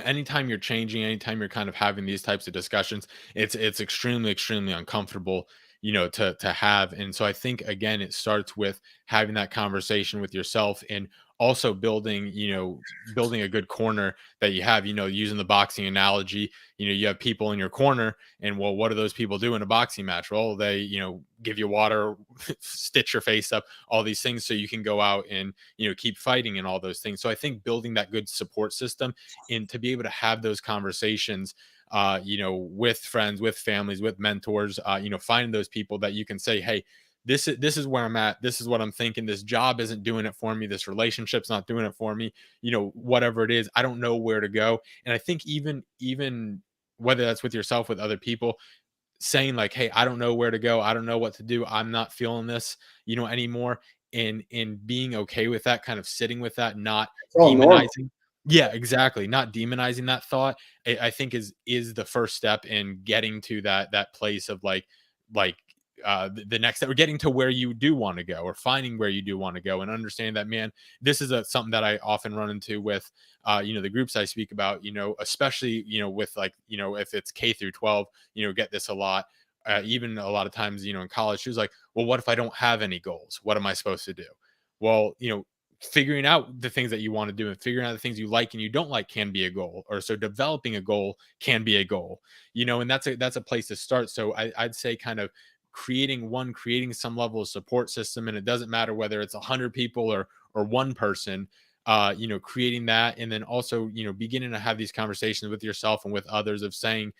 anytime you're changing, anytime you're kind of having these types of discussions, it's extremely, extremely uncomfortable, to have. And so I think, again, it starts with having that conversation with yourself, and also building a good corner that you have, using the boxing analogy. You have people in your corner, and, well, what do those people do in a boxing match? Well, they, give you water, stitch your face up, all these things, so you can go out and, keep fighting, and all those things. So I think building that good support system, and to be able to have those conversations, with friends, with families, with mentors, finding those people that you can say, hey, this is where I'm at. This is what I'm thinking. This job isn't doing it for me. This relationship's not doing it for me. Whatever it is, I don't know where to go. And I think even whether that's with yourself, with other people, saying like, hey, I don't know where to go, I don't know what to do, I'm not feeling this, anymore. And being okay with that, kind of sitting with that, not It's all normal. demonizing. Yeah, exactly, not demonizing that thought. I think is the first step in getting to that place of like the next step, or getting to where you do want to go, or finding where you do want to go, and understand that, man, this is something that I often run into with the groups I speak about, especially, with, like, if it's K through 12, get this a lot. Even a lot of times, in college, she was like, well, what if I don't have any goals? What am I supposed to do? Well, figuring out the things that you want to do, and figuring out the things you like and you don't like, can be a goal. Or so developing a goal can be a goal, and that's a place to start. So I'd say, kind of creating some level of support system. And it doesn't matter whether it's 100 people or one person, creating that. And then also, beginning to have these conversations with yourself and with others, of saying,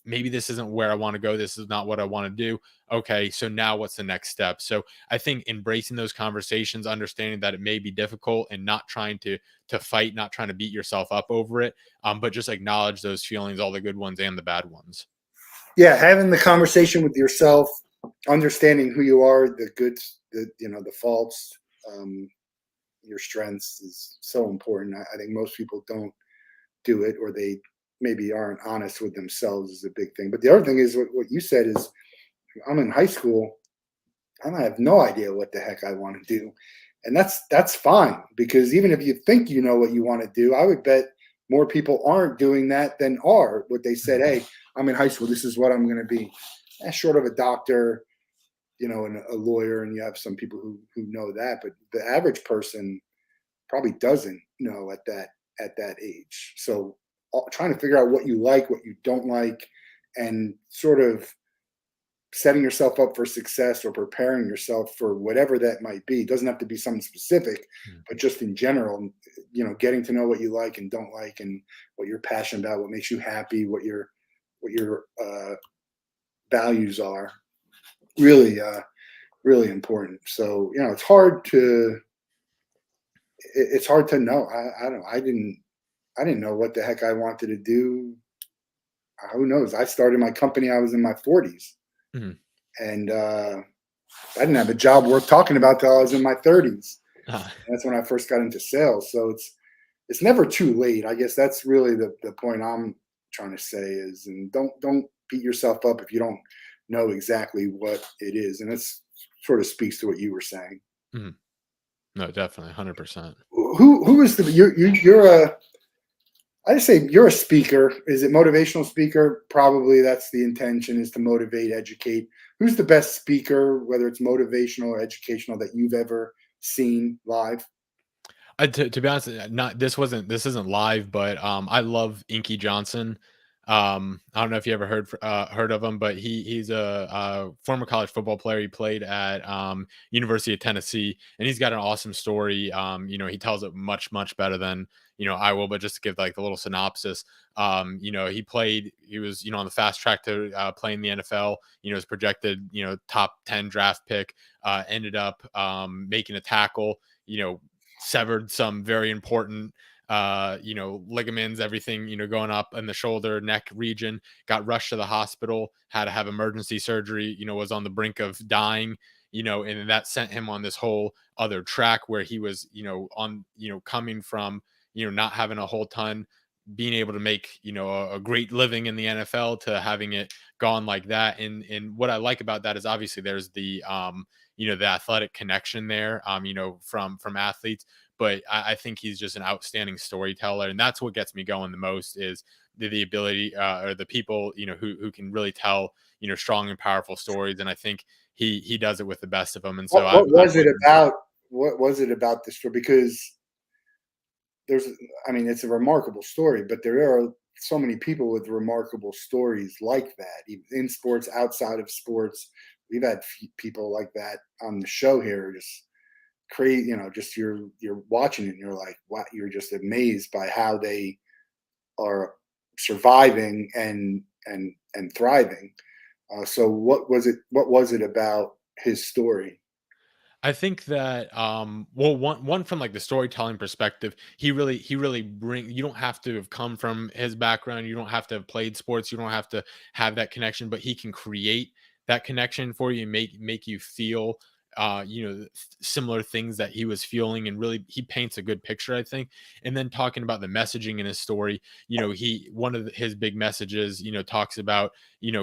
maybe this isn't where I want to go. This is not what I want to do. Okay, so now what's the next step? So I think embracing those conversations, understanding that it may be difficult, and not trying to fight, not trying to beat yourself up over it, but just acknowledge those feelings, all the good ones and the bad ones. Yeah, having the conversation with yourself, understanding who you are, the goods, the faults, um, your strengths is so important. I think most people don't do it, or they maybe aren't honest with themselves, is a big thing. But the other thing is what you said is, I'm in high school, and I have no idea what the heck I want to do. And that's fine, because even if you think you know what you want to do, I would bet more people aren't doing that than are. What they said, hey, I'm in high school, this is what I'm going to be. Short of a doctor, and a lawyer, and you have some people who know that, but the average person probably doesn't know at that age. So trying to figure out what you like, what you don't like, and sort of setting yourself up for success, or preparing yourself for whatever that might be. It doesn't have to be something specific, Mhm. but just in general, getting to know what you like and don't like, and what you're passionate about, what makes you happy, what your values are. Really, really important. So it's hard to know. I don't. I didn't know what the heck I wanted to do. Who knows? I started my company. I was in my 40s, Mhm. and I didn't have a job worth talking about till I was in my 30s. Ah, That's when I first got into sales. So it's never too late. I guess that's really the point I'm trying to say is, and don't beat yourself up if you don't know exactly what it is. And that's sort of speaks to what you were saying. mhm. No, definitely, 100%. Who is the you're a I just say you're a speaker. Is it motivational speaker? Probably that's the intention is to motivate, educate. Who's the best speaker, whether it's motivational or educational, that you've ever seen live? To be honest, not this isn't live, but I love Inky Johnson. I don't know if you ever heard of him, but he's a former college football player. He played at University of Tennessee, and he's got an awesome story. He tells it much better than I will. But just to give like a little synopsis, he was on the fast track to play in the NFL. Was projected top 10 draft pick. Ended up making a tackle. Severed some very important ligaments, everything, going up in the shoulder, neck region, got rushed to the hospital, had to have emergency surgery, was on the brink of dying, and that sent him on this whole other track where he was, coming from, not having a whole ton, being able to make, a great living in the NFL to having it gone like that. And what I like about that is obviously there's the athletic connection there, from athletes, but I think he's just an outstanding storyteller, and that's what gets me going the most is the ability or the people who can really tell strong and powerful stories, and I think he does it with the best of them, and so What I've was it always enjoyed. about? What was it about this story? Because there's, I mean, it's a remarkable story, but there are so many people with remarkable stories like that in sports, outside of sports. We've had people like that on the show here, just crazy. Just you're watching it and you're like, wow, you're just amazed by how they are surviving and thriving. So what was it about his story? I think that well, one from like the storytelling perspective, he really bring you don't have to have come from his background, you don't have to have played sports, you don't have to have that connection, but he can create that connection for you and make you feel similar things that he was feeling, and really he paints a good picture, I think. And then talking about the messaging in his story, he one of his big messages, talks about,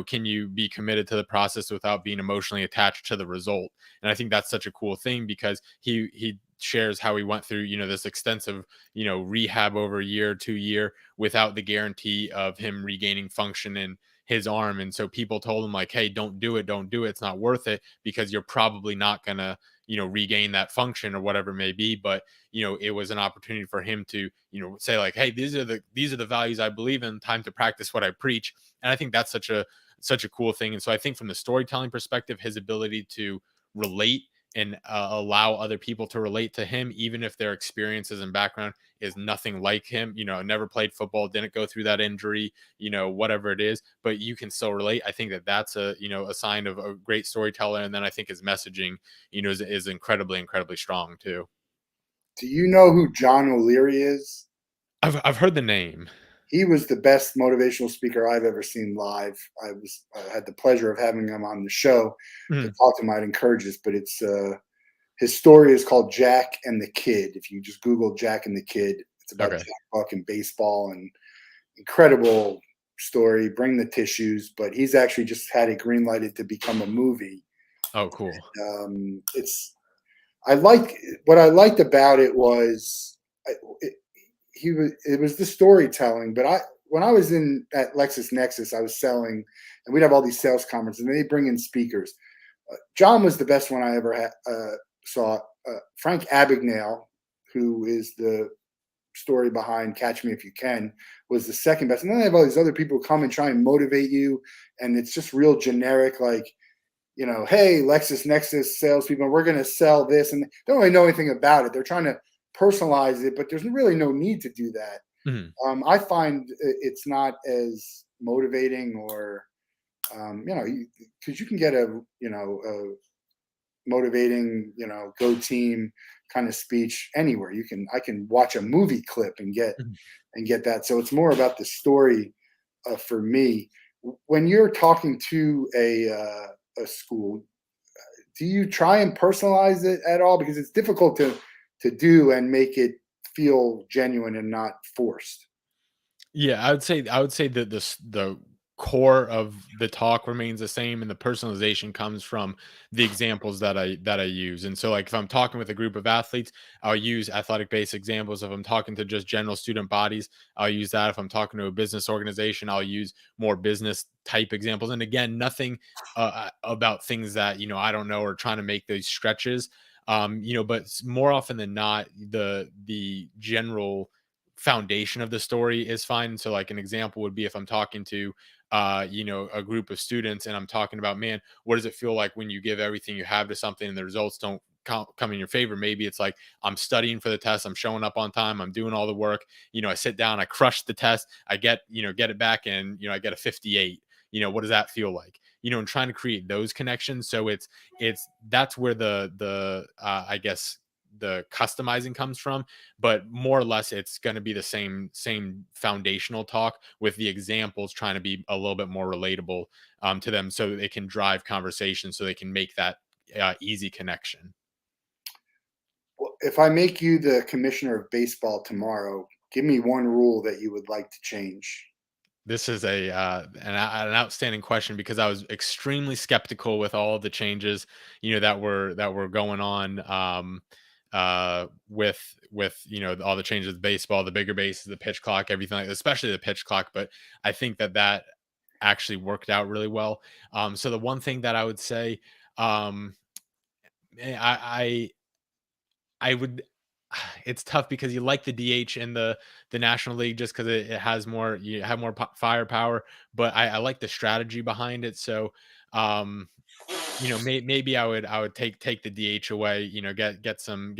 can you be committed to the process without being emotionally attached to the result. And I think that's such a cool thing because he shares how he went through this extensive rehab over a year 2 year without the guarantee of him regaining function in his arm. And so people told him like, hey, don't do it, it's not worth it because you're probably not gonna regain that function or whatever it may be. But it was an opportunity for him to say like, hey, these are the values I believe in, time to practice what I preach. And I think that's such a cool thing. And so I think from the storytelling perspective, his ability to relate and allow other people to relate to him, even if their experiences and background is nothing like him, never played football, didn't go through that injury, whatever it is, but you can still relate. I think that that's a sign of a great storyteller. And then I think his messaging, is incredibly strong too. Do you know who John O'Leary is? I've heard the name. He was the best motivational speaker I've ever seen live. I had the pleasure of having him on the show to Mhm. talk to him. I'd encourage this, but it's his story is called Jack and the Kid. If you just Google Jack and the Kid, it's about Okay. Jack Buck and baseball, and incredible story. Bring the tissues, but he's actually just had it green lighted to become a movie. Oh, cool. It's I liked what I liked about it was it, it was the storytelling. But when I was in at LexisNexis, I was selling, and we'd have all these sales conferences, and they bring in speakers. John was the best one I ever saw. Frank Abagnale, who is the story behind Catch Me If You Can, was the second best. And then they have all these other people come and try and motivate you, and it's just real generic, like, hey, LexisNexis salespeople, we're going to sell this, and they don't really know anything about it. They're trying to personalize it, but there's really no need to do that. Mhm. I find it's not as motivating, or because you can get a motivating, go team kind of speech anywhere. I can watch a movie clip Mhm. and get that. So it's more about the story for me. When you're talking to a school, do you try and personalize it at all? Because it's difficult to do and make it feel genuine and not forced. Yeah, I would say that the core of the talk remains the same, and the personalization comes from the examples that I use. And so, like, if I'm talking with a group of athletes, I'll use athletic based examples. If I'm talking to just general student bodies, I'll use that. If I'm talking to a business organization, I'll use more business type examples. And again, nothing about things that I don't know, or trying to make those stretches. But more often than not, the general foundation of the story is fine. So like an example would be if I'm talking to a group of students, and I'm talking about, man, what does it feel like when you give everything you have to something and the results don't come in your favor? Maybe it's like, I'm studying for the test, I'm showing up on time, I'm doing all the work, I sit down, I crush the test, I get it back, and I get a 58. What does that feel like? And trying to create those connections. So it's that's where the I guess the customizing comes from. But more or less it's going to be the same foundational talk, with the examples trying to be a little bit more relatable to them, so that they can drive conversation, so they can make that easy connection. Well, if I make you the commissioner of baseball tomorrow, give me one rule that you would like to change. This is an outstanding question, because I was extremely skeptical with all of the changes, that were going on, with all the changes with baseball, the bigger bases, the pitch clock, everything, especially the pitch clock. But I think that actually worked out really well. So the one thing that I would say, um, I would. It's tough, because you like the DH in the National League, just because it has more, you have more firepower. But I like the strategy behind it. So, um, maybe I would take the DH away. Get some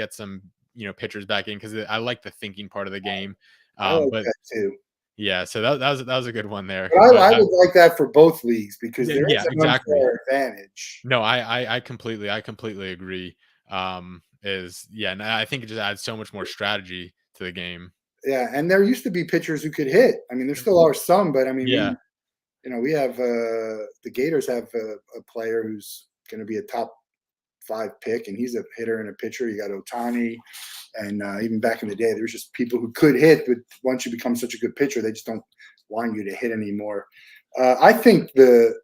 pitchers back in, because I like the thinking part of the game. I like But that too. yeah, so that was a good one there. But But I would like that for both leagues because there yeah, is an exactly. unfair advantage. No, I completely agree. Yeah, and I think it just adds so much more strategy to the game. Yeah, and there used to be pitchers who could hit. I mean, there still are some, but I mean, Yeah. we have the Gators have a player who's going to be a top five pick, and he's a hitter and a pitcher. You got Otani, and even back in the day, there's just people who could hit, but once you become such a good pitcher, they just don't want you to hit anymore. I think the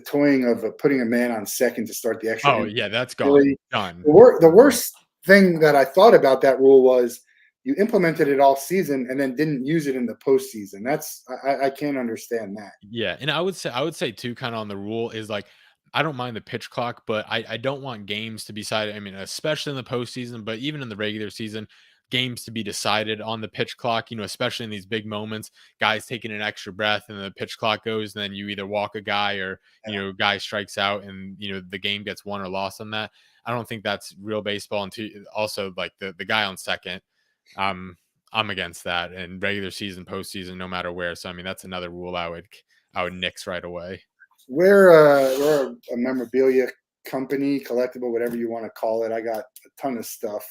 toying of putting a man on second to start the extra Oh, inning, yeah, that's gone. really Done. the Done. worst thing that I thought about that rule was you implemented it all season and then didn't use it in the postseason. I can't understand that. Yeah, and I would say too, kind of on the rule is like, I don't mind the pitch clock, but I don't want games to be decided. I mean, especially in the postseason, but even in the regular season, games to be decided on the pitch clock. Especially in these big moments, guys taking an extra breath, and the pitch clock goes, and then you either walk a guy, or guy strikes out, and the game gets won or lost on that. I don't think that's real baseball. And also, like, the guy on second, um, I'm against that. And regular season, postseason, no matter where. So I mean, that's another rule I would nix right away. We're a memorabilia company, collectible, whatever you want to call it. I got a ton of stuff.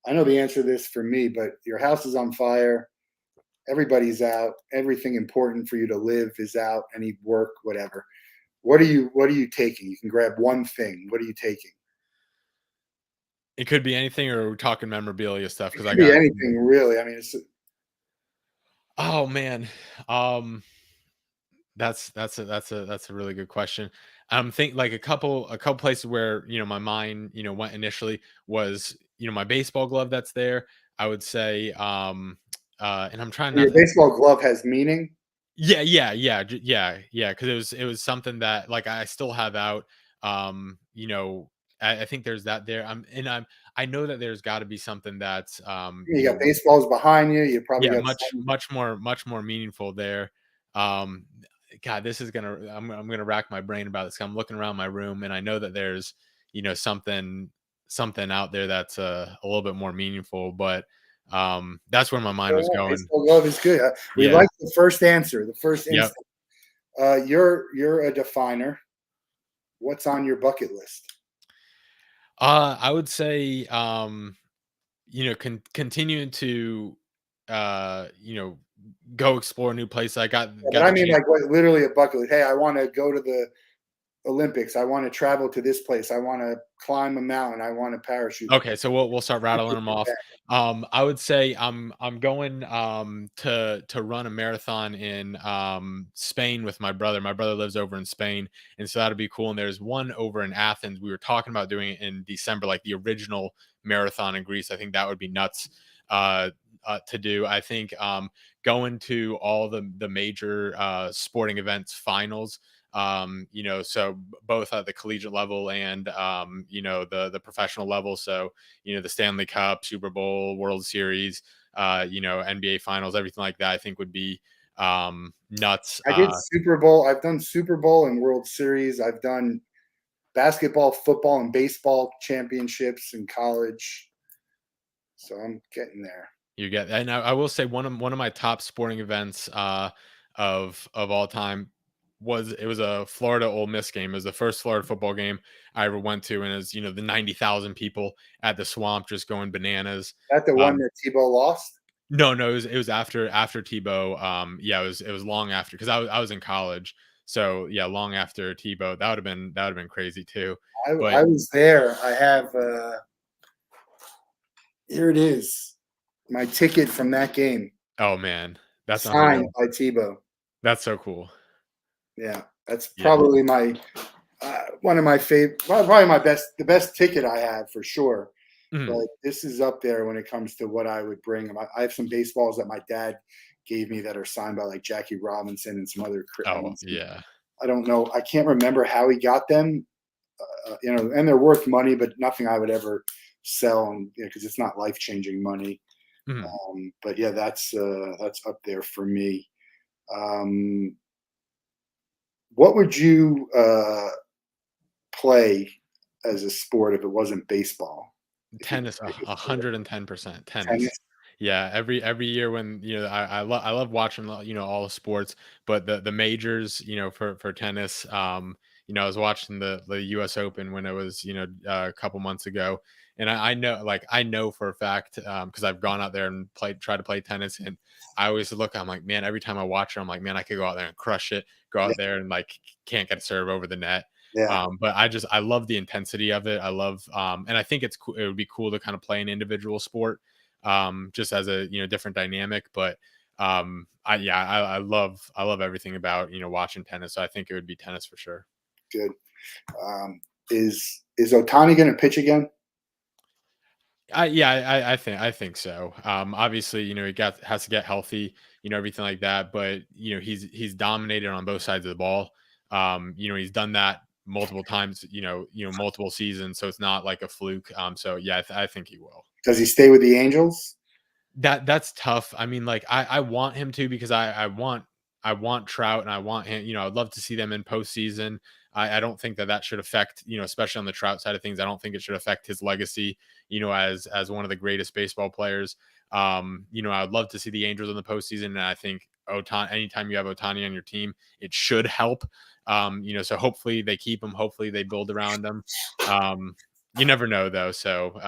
I know the answer to this for me, but your house is on fire. Everybody's out. Everything important for you to live is out. Any work, whatever. What are you taking? You can grab one thing. What are you taking? It could be anything, or we're talking memorabilia stuff, It because I could be got. anything, really. I mean, Oh man, um, that's a really good question. I'm think like a couple places where my mind went initially was my baseball glove that's there. I would say, and I'm trying not your to. baseball glove has meaning. Yeah, yeah, yeah, yeah. Because it was something that, like, I still have out. I think there's that there. I know that there's got to be something that's You got baseballs behind you. You probably yeah, got some. much more meaningful there. Um, God, this is gonna. I'm gonna rack my brain about this. I'm looking around my room, and I know that there's something. something out there that's a little bit more meaningful. But that's where my mind was Yeah, going. baseball glove is good. We Yeah. like the first answer, the first Yep. instant. You're a definer. What's on your bucket list? I would say, continuing to, you know, go explore new places. I Yeah, but got I the mean, chance. like, what, literally a bucket list. Hey, I want to go to the Olympics. I want to travel to this place. I want to climb a mountain. I want to parachute. Okay, so we'll start rattling them off. I would say I'm going to run a marathon in Spain with my brother. My brother lives over in Spain, and so that'd be cool. And there's one over in Athens. We were talking about doing it in December, like the original marathon in Greece. I think that would be nuts to do. I think going to all the major sporting events finals, so both at the collegiate level and the professional level. So the Stanley Cup, Super Bowl, World Series, NBA Finals, everything like that, I think would be nuts. I did Super Bowl. I've done Super Bowl and World Series. I've done basketball, football, and baseball championships in college. So I'm getting there. You get, and I will say one of my top sporting events of all time was, it was a Florida Ole Miss game. It was the first Florida football game I ever went to, and as the 90,000 people at the Swamp just going bananas. Is that the one Um, that Tebow lost? no, no, it was after Tebow. Yeah, it was long after, because I was in college, so yeah, long after Tebow. That would have been crazy too. I But was there. I have here it is. My ticket from that game, oh man, that's signed unreal. by Tebow. That's so cool. Yeah, that's Yeah. probably my one of my favorite, probably my best, the best ticket I have for sure. Mhm. But this is up there when it comes to what I would bring. I have some baseballs that my dad gave me that are signed by like Jackie Robinson and some other. I Oh mean, yeah. I don't know. I can't remember how he got them. And they're worth money, but nothing I would ever sell, and because it's not life changing money. Mhm. But yeah, that's up there for me. Um, what would you play as a sport if it wasn't baseball? If you could Tennis, pick a sport, 110% tennis. tennis. Yeah, every year when, I love watching, all the sports, but the majors, for tennis, I was watching the US Open when it was, a couple months ago, and I know, like, I know for a fact, because I've gone out there and try to play tennis, and I always look, I'm like, man, every time I watch it, I'm like, man, I could go out there and crush it, go Yeah, out there and like can't get a serve over the net. yeah, But I love the intensity of it. I love, and I think it's cool. It would be cool to kind of play an individual sport, just as a different dynamic. But I love everything about watching tennis. So I think it would be tennis for sure. good. Is Otani going to pitch again? I think so. Obviously, he has to get healthy, everything like that. But he's dominated on both sides of the ball. He's done that multiple times. Multiple seasons. So it's not like a fluke. So yeah, I think he will. Does he stay with the Angels? That's tough. I mean, like, I want him to, because I want Trout, and I want him. I'd love to see them in postseason. I don't think that should affect, especially on the Trout side of things. I don't think it should affect his legacy, as one of the greatest baseball players. I'd love to see the Angels in the postseason, and I think Otani. Anytime you have Otani on your team, it should help. So hopefully they keep him. Hopefully they build around him. You never know though, so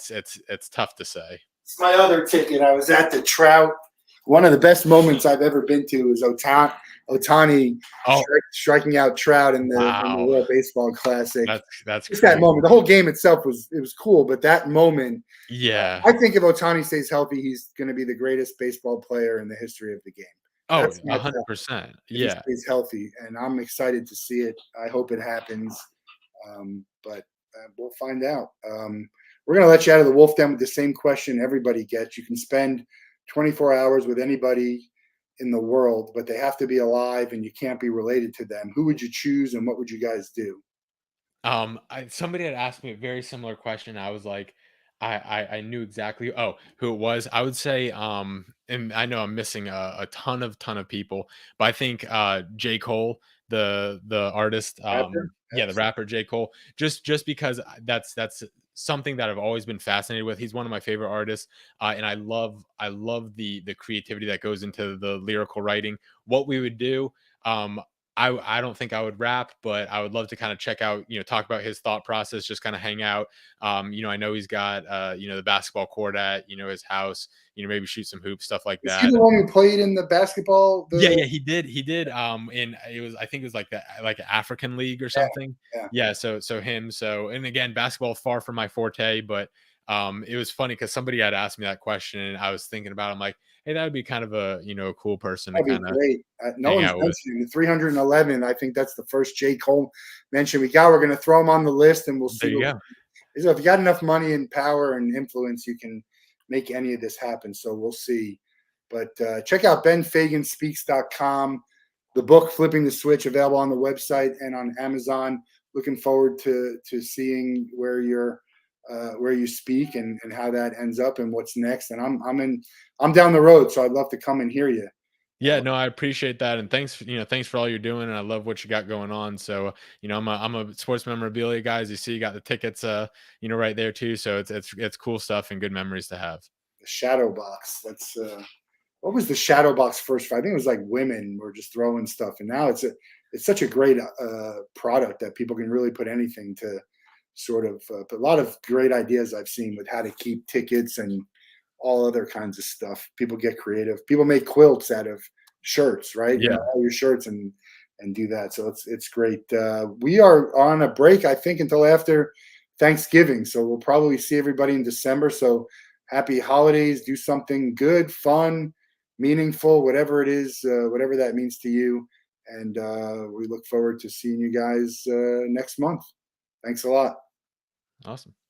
it's tough to say. It's my other ticket. I was at the Trout. One of the best moments I've ever been to was Otani Oh, striking out Trout in the wow. World Baseball Classic. That's Just that moment. crazy. The whole game itself was cool, but that moment, Yeah. I think if Otani stays healthy, he's going to be the greatest baseball player in the history of the game. Oh, That's my bet, 100%. if he Yeah. stays healthy, and I'm excited to see it. I hope it happens, but we'll find out. We're going to let you out of the Wolf Den with the same question everybody gets. You can spend 24 hours with anybody in the world, but they have to be alive and you can't be related to them. Who would you choose, and what would you guys do? Somebody had asked me a very similar question. I was like, I knew exactly, who it was. I would say, and I know I'm missing a ton of people, but I think J. Cole, the artist, Rapper? Yeah, the rapper J. Cole. Just because that's something that I've always been fascinated with. He's one of my favorite artists, and I love the creativity that goes into the lyrical writing. What we would do, um, I don't think I would rap, but I would love to kind of check out, talk about his thought process, just kind of hang out. I know he's got the basketball court at his house. Maybe shoot some hoops, stuff like Is he that. the one who played in the basketball? Yeah, The yeah, he did, in it was I think it was like the African League or Yeah, something. yeah. Yeah, so him, and again, basketball far from my forte, but, it was funny because somebody had asked me that question, and I was thinking about it, I'm like, "Hey, that would be kind of a cool person to That'd be kinda great. No hang one's out with." mentioning the 311. I think that's the first J. Cole mention we got. We're going to throw him on the list, and we'll There see you what. go. So if you got enough money and power and influence, you can make any of this happen. So we'll see. But check out benfaganspeaks.com. The book "Flipping the Switch" available on the website and on Amazon. Looking forward to seeing where you speak and how that ends up and what's next. And I'm down the road, so I'd love to come and hear you. Yeah, no, I appreciate that, and thanks for all you're doing, and I love what you got going on. So, I'm a sports memorabilia guy. As you see, you got the tickets, right there too. So it's cool stuff and good memories to have. The shadow box. That's what was the shadow box first? I think it was like women were just throwing stuff, and now it's such a great product that people can really put anything to sort of a lot of great ideas I've seen with how to keep tickets and all other kinds of stuff. People get creative. People make quilts out of shirts, right? Yeah. All your shirts and do that. So it's great. We are on a break, I think, until after Thanksgiving. So we'll probably see everybody in December. So happy holidays. Do something good, fun, meaningful, whatever it is, whatever that means to you. And we look forward to seeing you guys next month. Thanks a lot. Awesome.